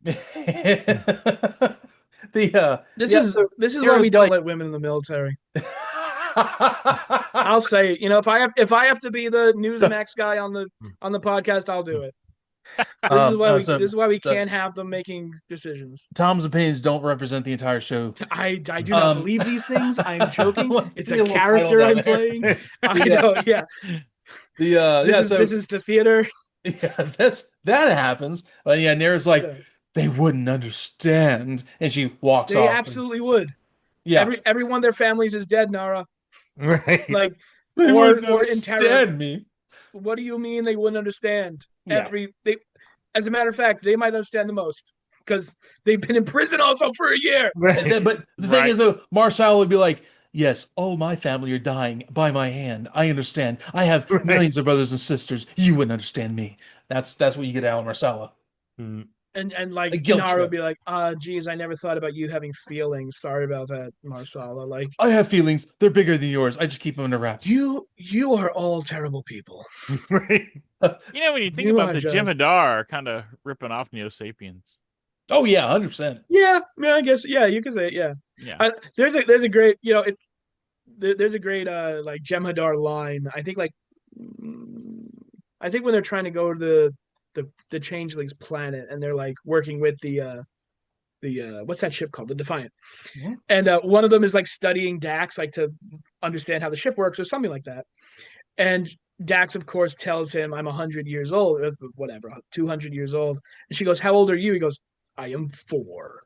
This is why we don't let women in the military. I'll say it. If I have to be the Newsmax guy on the podcast, I'll do it. This is why we can't have them making decisions. Tom's opinions don't represent the entire show. I do not believe these things. I'm joking. It's a character I'm playing. I know. Yeah. This is the theater. Yeah, that happens. But yeah, Nara's like, they wouldn't understand, and she walks off. They absolutely would. Yeah, everyone their families is dead, Nara. Right. Like they or understand me. What do you mean they wouldn't understand? Yeah. As a matter of fact, they might understand the most because they've been in prison also for a year. Right. But the thing is, though, Marcel would be like, yes, all my family are dying by my hand. I understand. I have millions of brothers and sisters. You wouldn't understand me. That's what you get out of Marcella. And like Nara would be like, geez, I never thought about you having feelings. Sorry about that, Marcella. Like, I have feelings. They're bigger than yours. I just keep them under wraps. You are all terrible people. Right. When you think about the Jem'Hadar kind of ripping off Neo Sapiens. Oh yeah, 100%. Yeah, I guess you could say it. Yeah. There's a great there's a great like Jem'Hadar line. I think when they're trying to go to the Changelings planet and they're like working with the what's that ship called? The Defiant. Yeah. And one of them is like studying Dax, like to understand how the ship works or something like that. And Dax, of course, tells him, I'm 100 years old, or whatever, 200 years old. And she goes, how old are you? He goes, I am 4.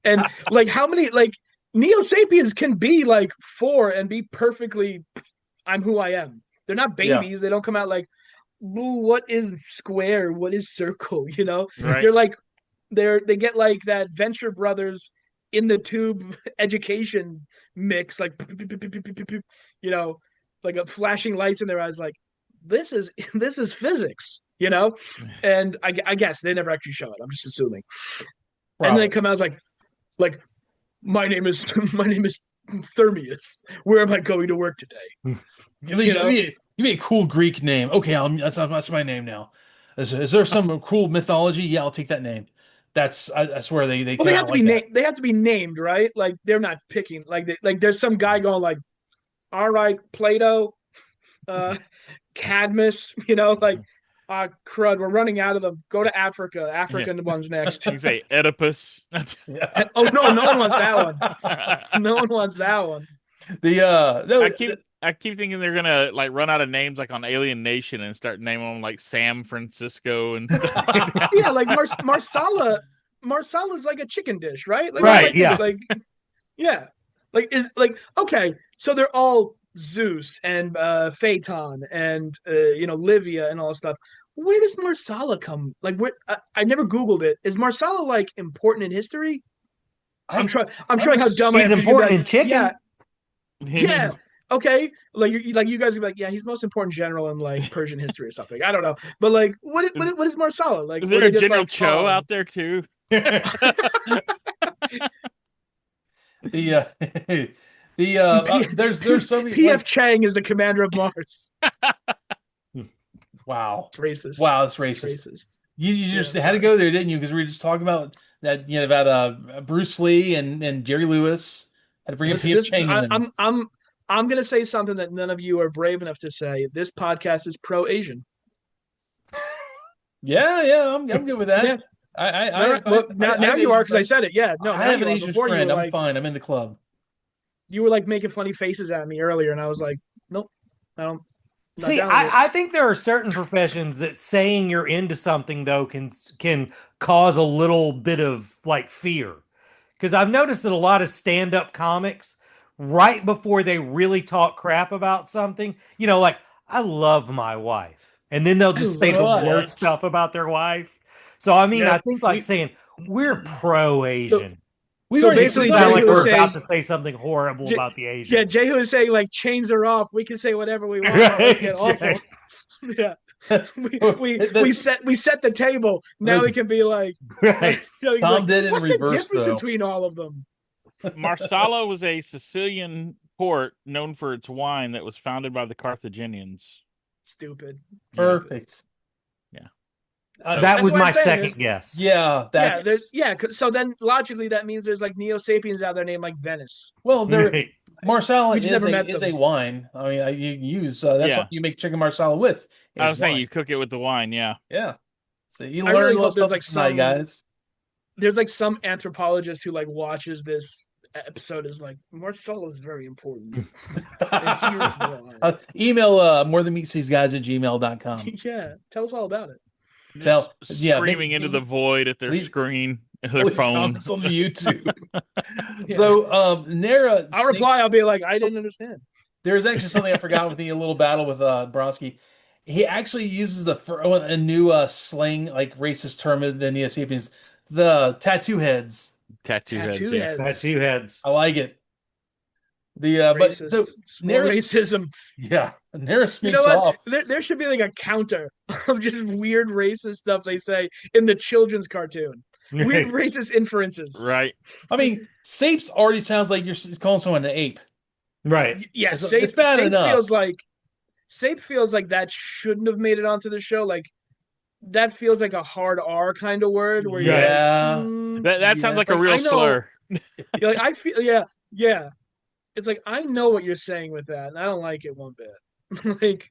And like, how many, like, Neo Sapiens can be like 4 and be perfectly, I'm who I am. They're not babies. Yeah. They don't come out like, ooh, what is square? What is circle? Right. They're like, they get like that Venture Brothers in the tube education mix, like, like a flashing lights in their eyes, like this is physics, and I guess they never actually show it. I'm just assuming. Probably. And then they come out as like my name is Thermius. Where am I going to work today? Give me a cool Greek name. Okay, that's my name now. Is there some cool mythology? Yeah, I'll take that name. I swear they have to be they have to be named, right? Like they're not picking like there's some guy going like, all right, Plato, Cadmus, like, crud, we're running out of them. Go to Africa. The one's next. You say Oedipus. Oh no one wants that one. No one wants that one. I keep thinking they're gonna like run out of names like on Alien Nation and start naming them like San Francisco and stuff like that. Yeah, like Marsala. Marsala's like a chicken dish, right? Like, right. Yeah. Yeah. Like okay, so they're all Zeus and Phaeton and Livia and all that stuff. Where does Marsala come? Like, where? I never Googled it. Is Marsala like important in history? I'm showing how dumb I am. He's important in chicken. Yeah. okay, like you guys are like, yeah, he's the most important general in like Persian history or something. I don't know, but like, what is Marsala like? Is were there a they just General like, Cho oh, out there too? The there's so many P.F. Chang is the commander of Mars. wow. It's racist. Wow, it's It's racist. racist. You just Yeah, had to sorry. go there, didn't you? Because we were just talking about that, about Bruce Lee and Jerry Lewis. Had to bring up Listen, P.F. Chang in there. I'm gonna say something that none of you are brave enough to say. This podcast is pro-Asian. Yeah, I'm good with that. Yeah. Well, now you are because I said it. Yeah, no, I now have you an are. Asian Before you friend. were I'm like, fine. I'm in the club. you were like making funny faces at me earlier, and I was like, nope, I don't. not See, down with it. I think there are certain professions that saying you're into something though can cause a little bit of like fear. Because I've noticed that a lot of stand-up comics, right before they really talk crap about something, like I love my wife. And then they'll just say the What? worst stuff about their wife. So I mean, Yep. I think like saying we're pro-Asian. We So already Makes it basically, sound Jehu like was we're saying, about to say something horrible about the Asians. yeah, Jehu is saying like chains are off. We can say whatever we want. Let's get awful. Right. Yeah. We set the table. Now we can be like, Right. Tom did it in what's reverse, the difference though. between all of them? Marsala was a Sicilian port known for its wine that was founded by the Carthaginians. Stupid. Perfect. That That's was what I'm my saying. second guess. Yeah, that's So then logically that means there's like Neo Sapiens out there named like Venice. well, there. Right. Marsala We just never met is them. a wine. I mean, you use that's Yeah. what you make chicken marsala with. I was is saying wine. you cook it with the wine, yeah. Yeah. So you I learn really a little hope there's, something like, tonight, some- guys. There's like some anthropologist who like watches this episode is like Marsala is very important. And here's why. Email morethanmeetstheseguys@gmail.com. Yeah, tell us all about it. Tell Screaming into the void at their leave- screen, their Leave phone. comments on the YouTube. Yeah. So Nara, I'll reply. I'll be like, I didn't understand. There's actually something I forgot with the little battle with Bronsky. He actually uses a new slang, like racist term in the Neo Sapiens, the tattoo heads. Tattoo heads. Tattoo Yeah. heads. Tattoo heads. I like it. The but Racist. so Just more Nara, racism. yeah, Nara You sneaks know what? off. There should be like a counter of just weird racist stuff they say in the children's cartoon. Weird racist inferences. Right. I mean, Sapes already sounds like you're calling someone an ape. Right. Yeah, It's bad enough. Sape feels like that shouldn't have made it onto the show. Like that feels like a hard R kind of word where you're Yeah. like, mm. That sounds like a real I know- slur. You're like I feel yeah. It's like I know what you're saying with that, and I don't like it one bit. Like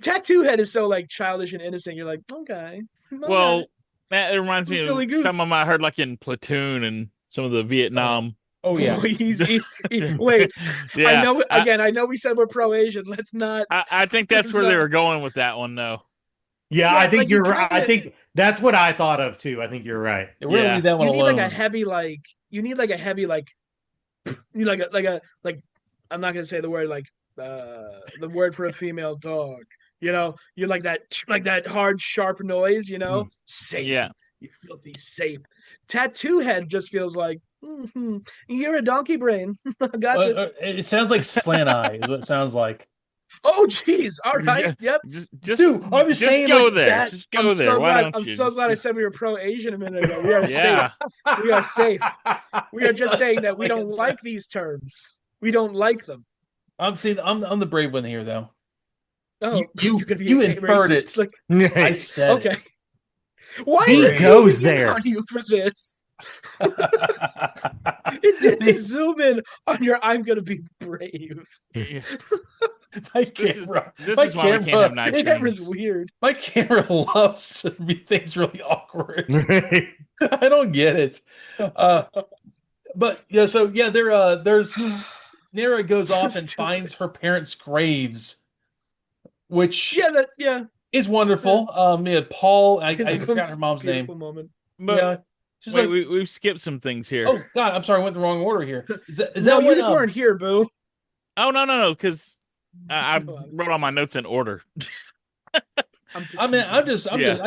tattoo head is so like childish and innocent. You're like, okay. Well, it reminds me Silly of goose. some of them I heard like in Platoon and some of the Vietnam. Oh yeah. Wait. Yeah. I know we said we're pro Asian. Let's not. I think that's where they were going with that one, though. Yeah, Yeah, I think like, you you're right. I kinda- think that's what I thought of too. I think you're right. We're gonna Yeah. leave that one You need alone. like a heavy you like I'm not gonna say the word like the word for a female dog. You're like that hard sharp noise. Sape. Yeah. You filthy sape. Tattoo head just feels like you're a donkey brain. Gotcha. It sounds like slant eye is what it sounds like. Oh jeez. All right. Yep. Just, Dude, I'm just saying, go like, there. that- Just go there. Why don't I'm you? so glad I said we were pro Asian a minute ago. We are Yeah. safe. We are safe. We are It just does saying sound that we like don't it. like these terms. We don't like them. I'm the brave one here, though. Oh, You could be you a inferred racist. it. Like, I said okay. it. Why He is it goes zooming in there. on you for this? It didn't zoom in on your "I'm gonna be brave." Yeah. My This is- camera. this my is why we can't have night it- Camera's trains. weird. My camera loves to be things really awkward. I don't get it. But there's Nara goes So off and stupid. finds her parents' graves, which Yeah. is wonderful. Paul, I forgot her mom's name. Beautiful moment. But Yeah, she's wait, like, we've skipped some things here. oh God, I'm sorry, I went the wrong order here. Is No, that you when, just weren't here, boo. Oh no, because I Go on. wrote all my notes in order. I'm just I mean,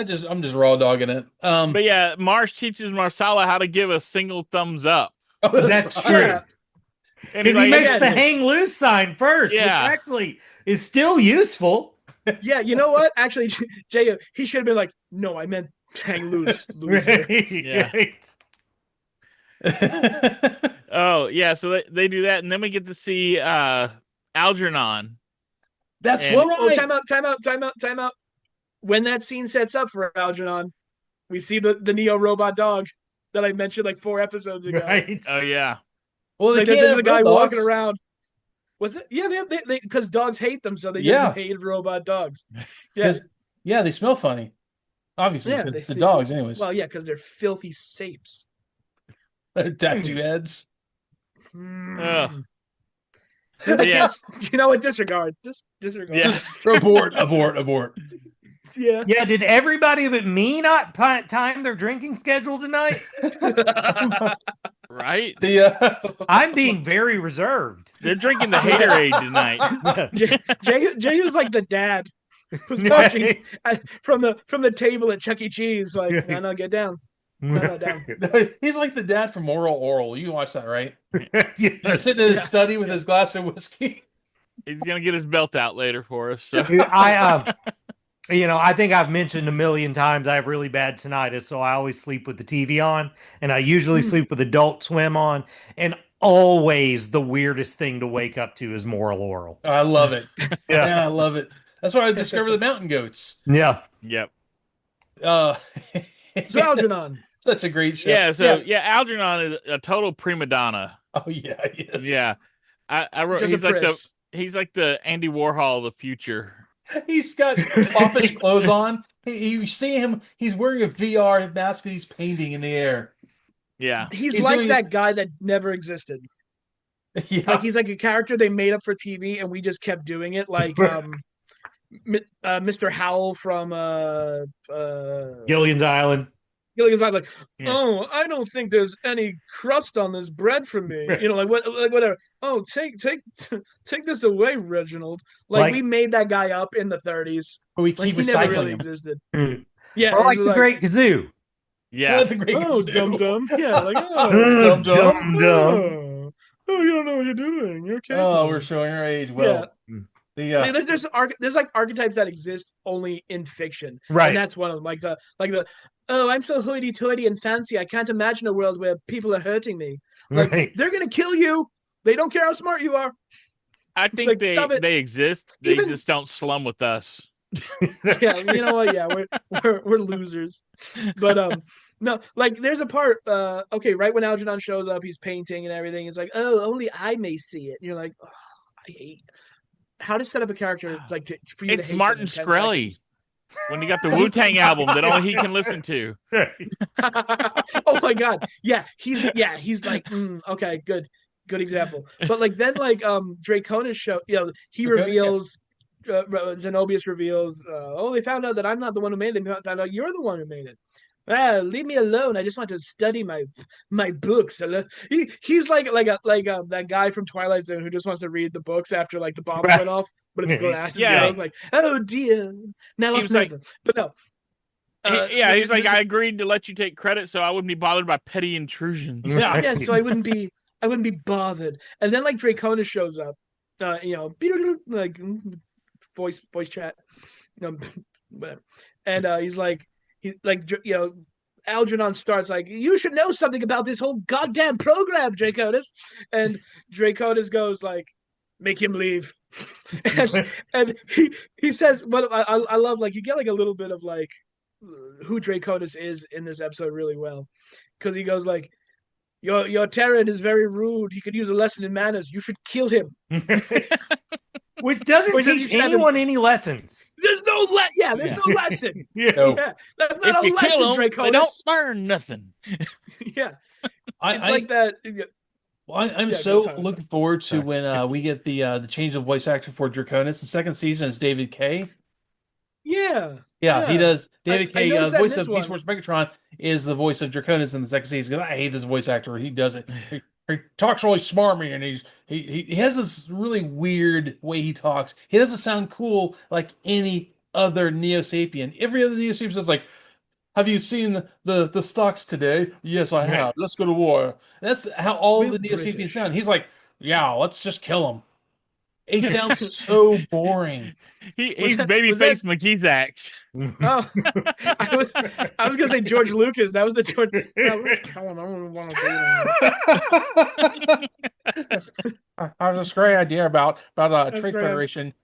teasing. I'm just raw dogging it. But yeah, Marsh teaches Marsala how to give a single thumbs up. oh, That's right. true. Yeah. And Because he's he like, makes yeah, the it is. hang loose sign first, which Yeah. actually is still useful. Yeah, you know what? Actually, Jay, he should have been like, "No, I meant hang loose, loser." Yeah. Right. Oh yeah, so they do that, and then we get to see Algernon. That's And- right. Time out. When that scene sets up for Algernon, we see the Neo robot dog that I mentioned like 4 episodes ago. Right. Oh yeah. Well, they Like can't there's have a guy real walking dogs. around. Was it? Yeah, they because dogs hate them, so they Yeah. just made robot dogs. Yeah, Because yeah, they smell funny. Obviously, yeah, because it's the dogs, anyways. Well, yeah, because they're filthy sapes. They're tattoo heads. Mm. But yeah. You know what? Disregard. Just disregard. Yeah. Just abort. Yeah. Yeah, did everybody but me not time their drinking schedule tonight? Right? I'm being very reserved. They're drinking the haterade tonight. Jay was like the dad who's watching from the table at Chuck E. Cheese. Like, no, get down. No, down. He's like the dad from Moral Oral. You watch that, right? Yes. He's sitting in his study with his glass of whiskey. He's gonna get his belt out later for us. So. I think I've mentioned a million times I have really bad tinnitus, so I always sleep with the TV on, and I usually sleep with Adult Swim on, and always the weirdest thing to wake up to is Moral Oral. I love it. Yeah, I love it. That's why I discovered the mountain goats. yeah. Yep. So Algernon. Such a great show. Yeah. So Algernon is a total prima donna. Oh yeah, he is. Yeah. I wrote. Just a He's like the Andy Warhol of the future. He's got foppish clothes on. You see him. He's wearing a VR mask and he's painting in the air. Yeah. He's He's like doing that guy that never existed. Yeah. Like he's like a character they made up for TV and we just kept doing it. Like Mr. Howell from Gilligan's Island. Gilligan's Island, like, Yeah. oh, I don't think there's any crust on this bread for me. You know, like whatever. Oh, take this away, Reginald. Like we made that guy up in the 30s. But we Like keep he never recycling really him. existed. Mm. Yeah, Or like it the was Great Kazoo. Yeah. The great Oh, Kazoo. dum dum. Yeah, like Dum dum. Oh, you don't know what you're doing. You're okay. Oh, we're showing our age. Well, I mean, there's like archetypes that exist only in fiction, Right. and that's one of them. Like the oh, I'm so hoity-toity and fancy. I can't imagine a world where people are hurting me. Like Right. they're gonna kill you. They don't care how smart you are. I think Like, stop it. they exist. They Even- just don't slum with us. Yeah, you know what? Yeah, we're losers. But no, like there's a part. Okay, right when Algernon shows up, he's painting and everything. It's like, oh, only I may see it. And you're like, oh, I hate. How to set up a character like for you to It's hate Martin them in 10 Shkreli seconds. when he got the Wu-Tang album that only he can listen to. Oh my god, yeah, he's like okay, good example. But like then like Draconis show, he Draconis, reveals Zenobius reveals they found out that I'm not the one who made it. They found out you're the one who made it. Leave me alone. I just want to study my books. He's like that guy from Twilight Zone who just wants to read the books after like the bomb went off, but his glasses Yeah. broke. Like, oh dear, now He I'm was like- but no. He's like, I agreed to let you take credit so I wouldn't be bothered by petty intrusions. Yeah. Yeah, so I wouldn't be bothered. And then like Draconis shows up, like voice chat, whatever. And he's like Algernon starts like, you should know something about this whole goddamn program, Draconis. And Draconis goes like, make him leave. and he says, what I love, like you get like a little bit of like who Draconis is in this episode really well, because he goes like, your Terran is very rude. He could use a lesson in manners. You should kill him. Which doesn't Which teach doesn't- anyone any lessons. There's no there's no lesson. No. Yeah, that's If not a you lesson, kill them, they Draconis. don't learn nothing. Yeah, I it's like that. I'm Yeah, so go ahead. looking forward to Sorry. when we get the change of voice actor for Draconis. The second season is David Kay. Yeah, Yeah, he Yeah. does. David I Kay, noticed that in voice this of Beast one. Wars Megatron, is the voice of Draconis in the second season. I hate this voice actor. He does it. He talks really smarmy, and he has this really weird way he talks. He doesn't sound cool like any other Neo Sapien. Every other Neo Sapien is like, "Have you seen the stocks today? Yes, I have. Let's go to war." And that's how all We're the Neo Sapiens British. sound. He's like, yeah, let's just kill him. It sounds so boring. He's that- babyface McGee's axe. Oh, I was gonna say George Lucas. That was the George. No, let's kill him. I don't want to I have this great idea about a That's trade great. federation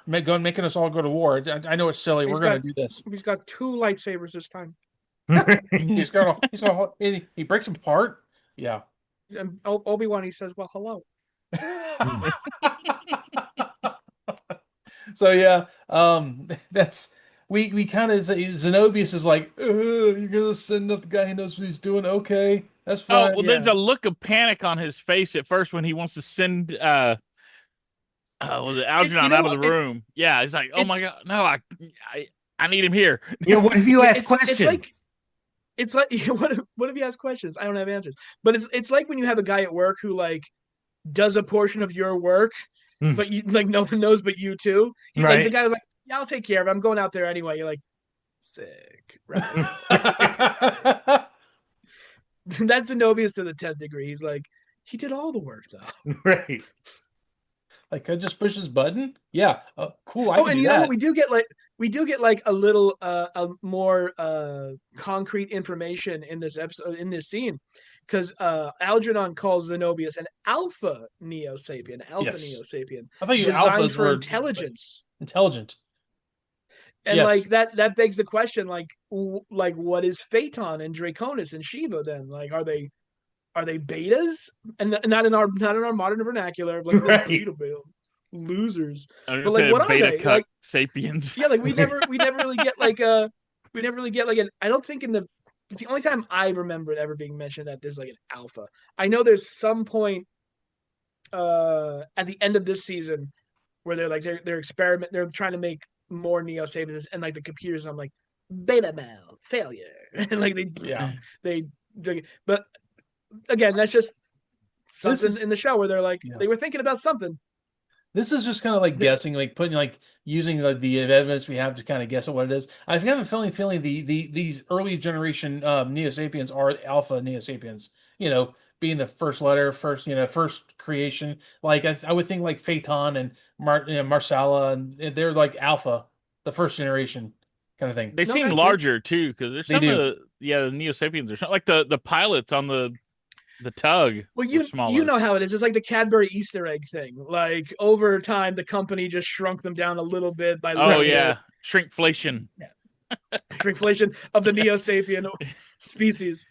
making us all go to war. I know it's silly. We're going to do this. He's got 2 lightsabers this time. He breaks them apart. Yeah. And Obi-Wan, he says, "Well, hello." So yeah, that's we kind of Zenobius is like, you're gonna send up the guy who knows what he's doing. Okay, that's Oh, fine. well, there's a look of panic on his face at first when he wants to send was it Algernon out of the room. Yeah, he's like, oh my god, no, I need him here. Yeah, what if you ask It's questions? like what if you ask questions? I don't have answers. But it's like when you have a guy at work who like does a portion of your work, but you like no one knows but you too. Like Right. the guy was like, "Yeah, I'll take care of it. I'm going out there anyway." You're like, sick, right? That's Zenobius to the 10th degree. He's like, he did all the work though. Right. Like, I just push this button. Yeah, cool. I Oh, can and do you know that. what? We do get like a little a more concrete information in this episode, in this scene, because Algernon calls Zenobius an alpha Neo Sapien, Yes. Neo Sapien, I thought you designed alphas for were intelligence. intelligent. And Yes. like that begs the question, like what is Phaeton and Draconis and Shiva then? Like, are they betas? And not in our modern vernacular, like Right. beta losers. I was But like, say what are beta they? cuck Like, sapiens. yeah, like we never really get like an. I don't think it's the only time I remember it ever being mentioned that there's like an alpha. I know there's some point at the end of this season where they're trying to make more Neo Sapiens, and like the computers, I'm like, beta male failure. And like they but again, that's just something in the show where they're like, they were thinking about something. This is just kind of like guessing, like putting, like using the evidence we have to kind of guess at what it is. I have a feeling these early generation Neo Sapiens are alpha Neo Sapiens. You know, being the first letter, first creation. Like I would think like Phaeton and Marsala, and they're like alpha, the first generation kind of thing. They seem larger too, because there's some of the Neo Sapiens are like the pilots on the tug. Well, you know how it is. It's like the Cadbury Easter egg thing. Like over time, the company just shrunk them down a little bit by shrinkflation. Yeah. Shrinkflation of the Neo Sapien species.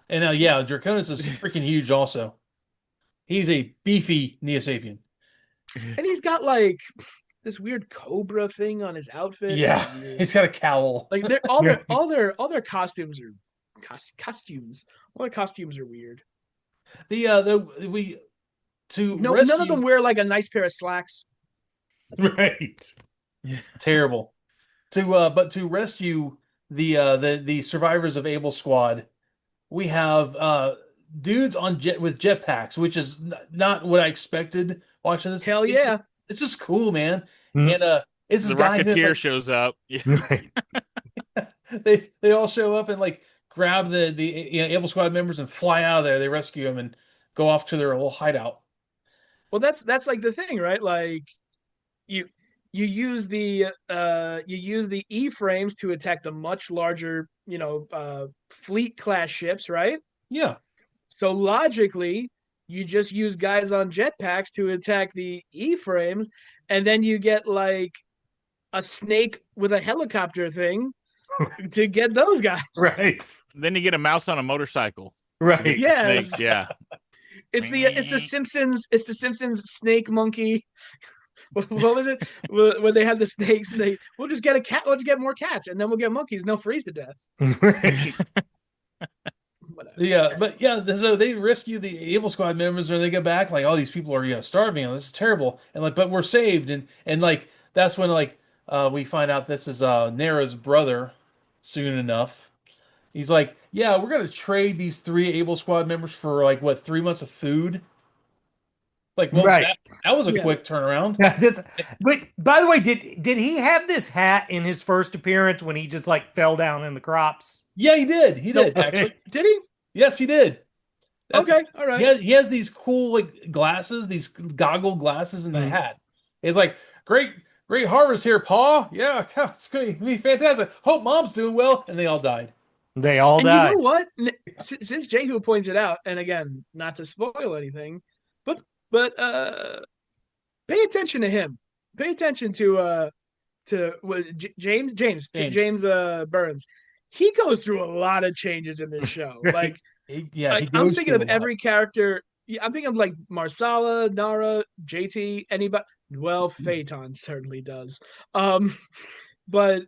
And Draconis is freaking huge. Also, he's a beefy Neo Sapien, and he's got like this weird cobra thing on his outfit. Yeah, he's got a cowl. Like all their costumes are. Costumes. All their costumes are weird. None of them wear like a nice pair of slacks. Right. Terrible. But to rescue the survivors of Able Squad, we have dudes with jetpacks, which is not what I expected watching this. Hell yeah. It's just cool, man. Mm-hmm. And it's the this guy Rocketeer shows up. Yeah. Right. they all show up and like grab the Able Squad members and fly out of there. They rescue them and go off to their little hideout. Well, that's like the thing, right? Like you use the E-frames to attack the much larger, fleet class ships, right? Yeah. So logically, you just use guys on jetpacks to attack the E-frames, and then you get like a snake with a helicopter thing to get those guys. Right. Then you get a mouse on a motorcycle. Right. Yeah. Snakes, yeah. It's the Simpsons. It's the Simpsons snake monkey. What was it? When they had the snakes, and we'll just get a cat. We'll just get more cats, and then we'll get monkeys. And they'll freeze to death. Right. So they rescue the Able Squad members, and they get back like, all these people are starving, and this is terrible, and like, but we're saved, and like that's when like we find out this is Nara's brother. Soon enough, he's like, yeah, we're gonna trade these 3 Able Squad members for like 3 months of food. Like, well, right. that was a quick turnaround. But by the way, did he have this hat in his first appearance when he just like fell down in the crops? Yeah, he did. He did actually. Did he? Yes, he did. Okay, all right. He has these cool like glasses, these goggle glasses, and the hat. It's like great harvest here, Pa. Yeah, it's gonna be fantastic. Hope Mom's doing well, and they all died. They all And died. you know what? Since Jehu points it out, and again, not to spoil anything, but pay attention to him. Pay attention to what James Burns. He goes through a lot of changes in this show. Right. Like, He I'm goes thinking through of a lot. every character. Yeah, I'm thinking of like Marsala, Nara, JT, anybody. Well, Phaeton certainly does. But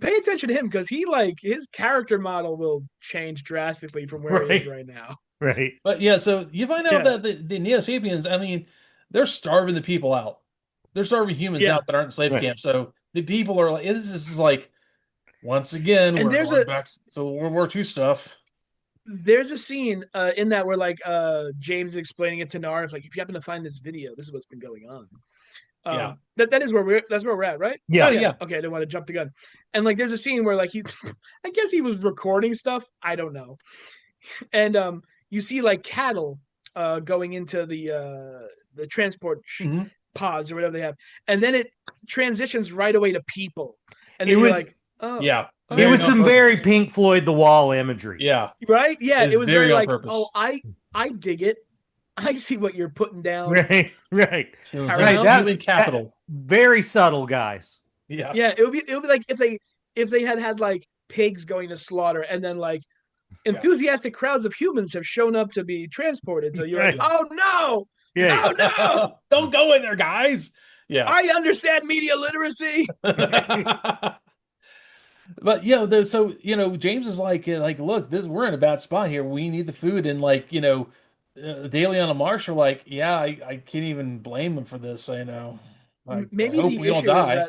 pay attention to him because his character model will change drastically from where he is right now. Right. But yeah, so you find out that the Neo Sapiens, I mean, they're starving the people out. They're starving humans out that aren't in slave camps. So the people are like, this is like, once again, and we're going back to World War II stuff. There's a scene in that where James is explaining it to Nara. Like, if you happen to find this video, this is what's been going on. That is where we're at, right? Yeah. Yeah. Okay, I didn't want to jump the gun. And like, there's a scene where like I guess he was recording stuff. I don't know. And you see like cattle going into the transport pods or whatever they have, and then it transitions right away to people, and then you're like, oh yeah. It was some very Pink Floyd The Wall imagery. Yeah. Right? Yeah, it was very like, purpose. oh, I dig it. I see what you're putting down. Right. So That capital. Very subtle, guys. Yeah. It would be like if they had like pigs going to slaughter, and then like enthusiastic crowds of humans have shown up to be transported. So you're like, oh no. Yeah. Oh no. Don't go in there, guys. Yeah. I understand media literacy. But so James is like, look, we're in a bad spot here. We need the food, and Daly on a Marsh are like, yeah, I can't even blame them for this. I know. Maybe I hope we don't die.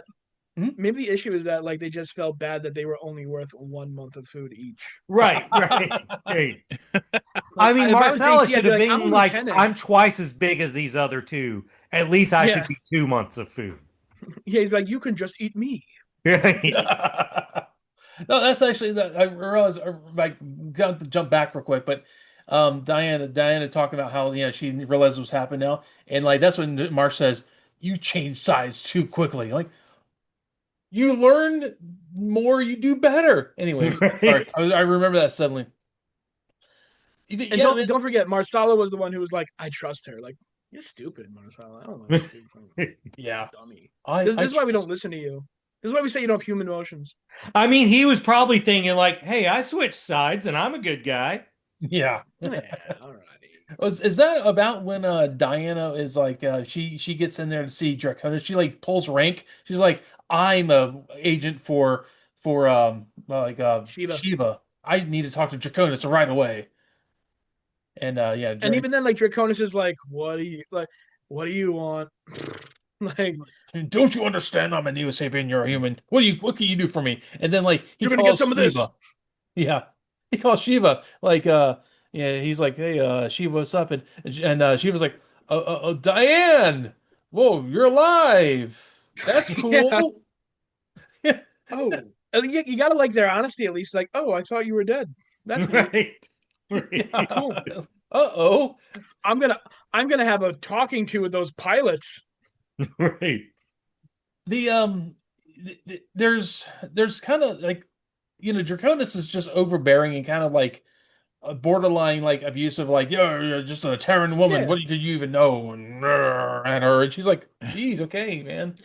Maybe the issue is that like they just felt bad that they were only worth 1 month of food each. Right. I mean, Marcella should have been like, I'm twice as big as these other two. At least I should be 2 months of food. Yeah, he's like, you can just eat me. Right. No, that's actually that. I realized, like, got to jump back real quick, but Diana talking about how she realizes what's happened now, and like that's when Marsh says, "You changed sides too quickly." Like, you learn more, you do better. Anyways, right. I remember that suddenly. And don't forget, Marsala was the one who was like, "I trust her." Like, you're stupid, Marsala. I don't like food from you. Yeah, dummy. This is why we don't listen to you. This is why we say you don't have human emotions. I mean, he was probably thinking like, "Hey, I switched sides, and I'm a good guy." Yeah. All right. Is that about when Diana is like she gets in there to see Draconis? She like pulls rank. She's like, I'm a agent for Shiva. I need to talk to Draconis right away. And and even then, like, Draconis is like, what do you want? Like, don't you understand? I'm a Neo Sapien. You're a human. What can you do for me? And then like you're gonna get some of this. Yeah, he calls Shiva like he's like, hey Shiva, what's up? And Shiva's like, Diane, whoa, you're alive. That's cool. Yeah. Oh, you gotta like their honesty at least. Like, oh, I thought you were dead. That's right. Yeah. Cool. Uh-oh. I'm gonna have a talking to with those pilots. Right. There's kind of like, Draconis is just overbearing and kind of like a borderline like abusive, like, you're just a Terran woman. Yeah. What did you even know? And at her, and she's like, geez, okay, man.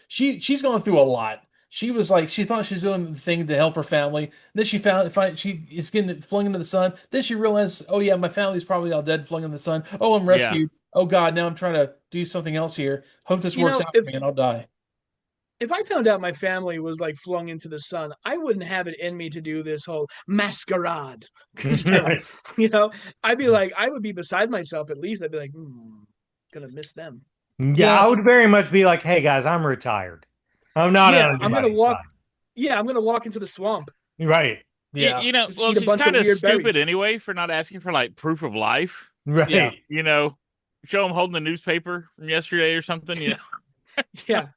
She's going through a lot. She was like, she thought she was doing the thing to help her family. Then she find she is getting flung into the sun. Then she realized, oh yeah, my family's probably all dead, flung in the sun. Oh, I'm rescued. Yeah. Oh God, now I'm trying to do something else here. Hope this works out for me, and I'll die. If I found out my family was like flung into the sun, I wouldn't have it in me to do this whole masquerade. I'd be like, I would be beside myself at least. I'd be like, gonna miss them. Yeah, I would very much be like, hey guys, I'm retired. I'm not. Yeah, I'm gonna walk. Side. Yeah, I'm gonna walk into the swamp. Right. Yeah. Well, she's kind of stupid berries. Anyway for not asking for like proof of life. Right. Yeah. Show them holding the newspaper from yesterday or something. Yeah.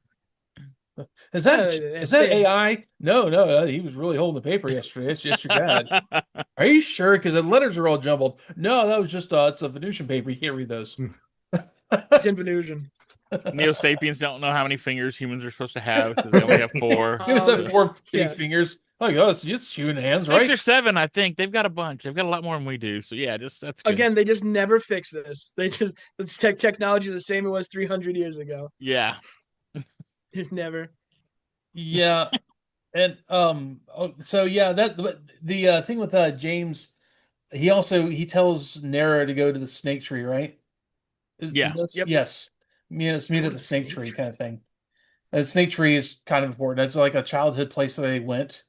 Is that That's that big. AI? No, no, he was really holding the paper yesterday. It's just your dad. Are you sure? Because the letters are all jumbled. No, that was just it's a Venusian paper. You can't read those. It's in Venusian. Neo sapiens don't know how many fingers humans are supposed to have because they only have 4. Humans have So, 4 big yeah. fingers. Oh, yeah, it's human hands, 6 right? or 7, I think. They've got a bunch. They've got a lot more than we do. So yeah, just that's good. Again, they just never fix this. They just it's technology the same it was 300 years ago. Yeah. Just never. Yeah, and so yeah, that the thing with James, he tells Nara to go to the snake tree, right? Yeah. Yep. Yes. Meet Go at to the the snake snake tree tree. kind of thing. And the snake tree is kind of important. It's like a childhood place that they went,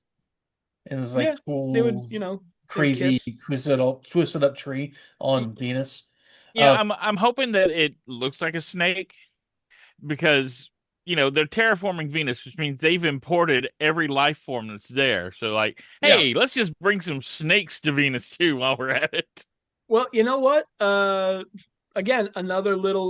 and it's like Yeah, they would, cool, they would crazy, kiss. twisted up tree on Venus. Yeah, I'm hoping that it looks like a snake because they're terraforming Venus, which means they've imported every life form that's there. So like, Yeah. hey, let's just bring some snakes to Venus too while we're at it. Well, you know what? Again, another little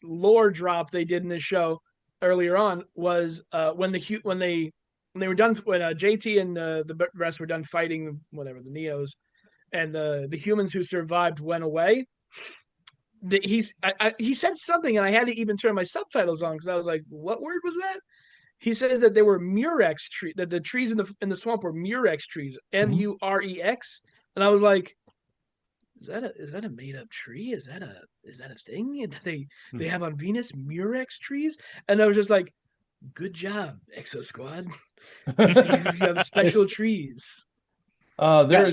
lore drop they did in this show earlier on was when they were done when JT and the rest were done fighting whatever the Neos and the humans who survived went away. He said something and I had to even turn my subtitles on because I was like, what word was that? He says that there were murex trees, that the trees in the swamp were murex trees, Murex, and I was like, is that a made up tree? Is that a thing that they have on Venus, murex trees? And I was just like, good job, Exosquad. You have special trees. There.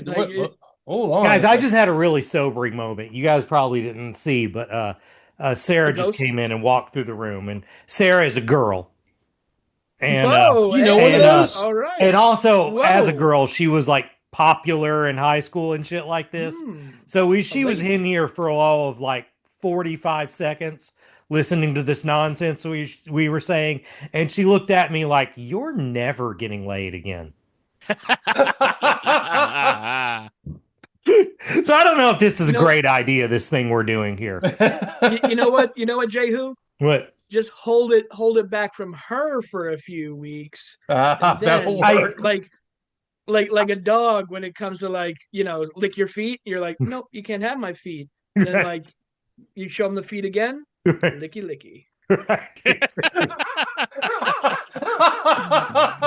Hold on, Guys, I just had a really sobering moment. You guys probably didn't see, but Sarah just ghost? came in and walked through the room, and Sarah is a girl. And Whoa, you know one of and, those? all right. and also as a Whoa. girl, she was like popular in high school and shit like this. So she was lady. in here for all of like 45 seconds listening to this nonsense we were saying, and she looked at me like, "You're never getting laid again." So I don't know if this is a great idea, this thing we're doing here. You know what? You know what, Jehu? What? Just hold it back from her for a few weeks. And That'll then, work. like a dog when it comes to lick your feet. You're like, nope, you can't have my feet. And then like you show them the feet again, licky licky.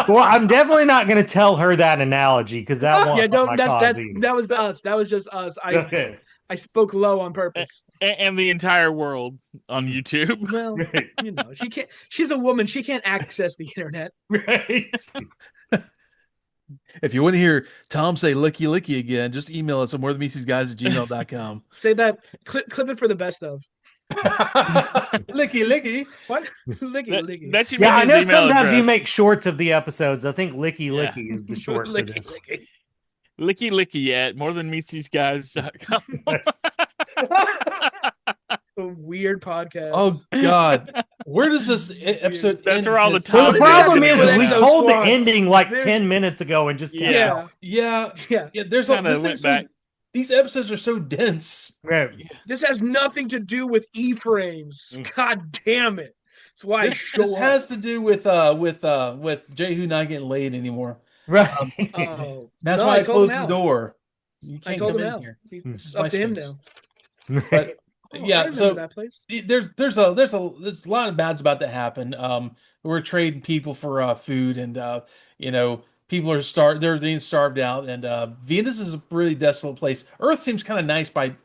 Well, I'm definitely not going to tell her that analogy because that won't. Yeah, don't. my That's cause either. that was us. That was just us. Okay. I spoke low on purpose. And the entire world on YouTube. Well, she can't. She's a woman. She can't access the internet. Right. If you want to hear Tom say licky licky again, just email us at morethanmeetstheseguys@gmail.com. Say that. Clip it for the best of. Licky licky. What? Licky. That should Yeah, be I know his email sometimes you address. make shorts of the episodes. I think licky Yeah. licky is the short for this. Licky licky at morethanmeetstheseguys.com. A weird podcast. Oh God, where does this episode That's end? where all the Because- Well, the problem What is is that we with told the Exosquad? ending like There's- 10 minutes ago and just kept Yeah. Yeah, Yeah. There's Kinda this went thing's back. these episodes are so dense. going. This has nothing to do with E-frames. God damn it. That's why I This show up. has to do with Jehu not getting laid anymore. Right. Oh. That's No, why I told him closed the out. door. You I can't told come him in out. here. It's This is up my to him space. now. But Oh, I yeah, remember so that place. there's a lot of bad's about to happen. We're trading people for food, and people are they're being starved out, and Venus is a really desolate place. Earth seems kind of nice by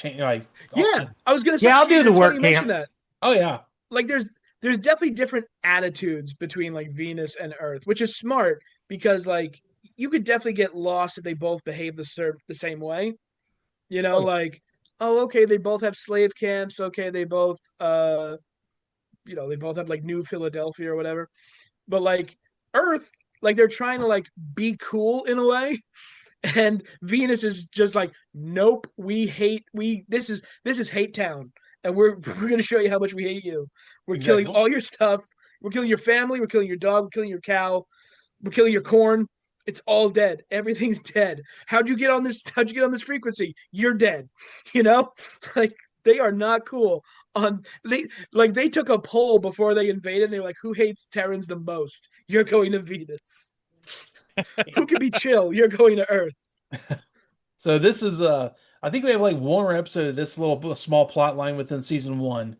Yeah, I was gonna say. Yeah, I'll do the it's funny work you mention camps. that. Oh yeah, Like, there's definitely different attitudes between like Venus and Earth, which is smart because like you could definitely get lost if they both behave the same way. Oh, yeah. Like, oh, okay, they both have slave camps. Okay, they both they both have like New Philadelphia or whatever. But like Earth, like they're trying to like be cool in a way. And Venus is just like, nope, this is hate town. And we're gonna show you how much we hate you. We're Exactly. killing all your stuff. We're killing your family. We're killing your dog. We're killing your cow. We're killing your corn. It's all dead. Everything's dead. How'd you get on this frequency? You're dead. Like they are not cool on they took a poll before they invaded. And they were like, "Who hates Terrans the most? You're going to Venus. Who can be chill? You're going to Earth." So this is I think we have like one more episode of this little small plot line within season one.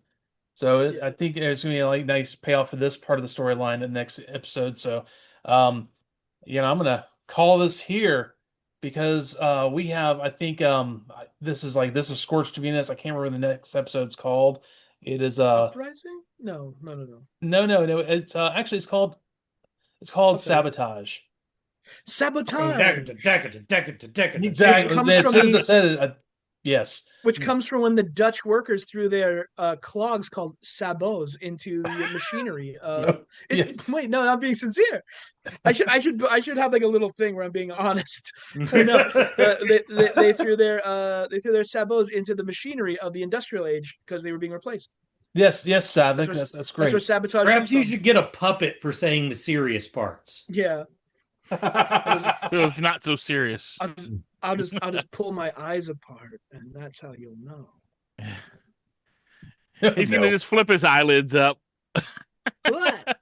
So I think there's gonna be a like nice payoff for this part of the storyline in the next episode. So I'm gonna call this here because we have I think this is Scorched Venus. I can't remember the next episode's called. It is Uprising? No. no. It's actually it's called Okay. Sabotage. Sabotage. Exactly. It comes from yes. Which comes from when the Dutch workers threw their clogs called sabots into the machinery. Wait, no, I'm being sincere. I should have like a little thing where I'm being honest. No, they threw their sabots into the machinery of the industrial age because they were being replaced. Yes, Savick. That's great. That's where sabotage. Perhaps you should get a puppet for saying the serious parts. Yeah. It was not so serious. I'll just pull my eyes apart, and that's how you'll know. He's gonna just flip his eyelids up. What?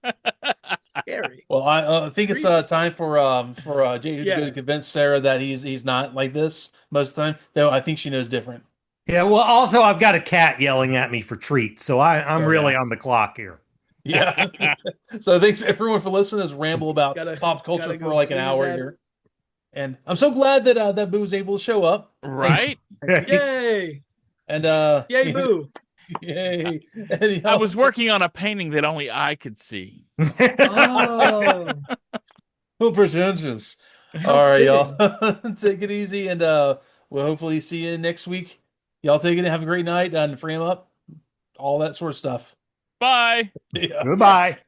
Scary. Well, I think it's time for Jay to convince Sarah that he's not like this most of the time. Though I think she knows different. Yeah. Well, also I've got a cat yelling at me for treats, so I'm really on the clock here. Yeah. So thanks everyone for listening. Let's ramble about pop culture for like an hour here. And I'm so glad that that Boo was able to show up. Right? Yay! And yay, Boo! Yay! And, I was working on a painting that only I could see. Oh, who pretentious. All right, y'all. Take it easy, and we'll hopefully see you next week. Y'all take it and have a great night and frame up, all that sort of stuff. Bye. Yeah. Goodbye.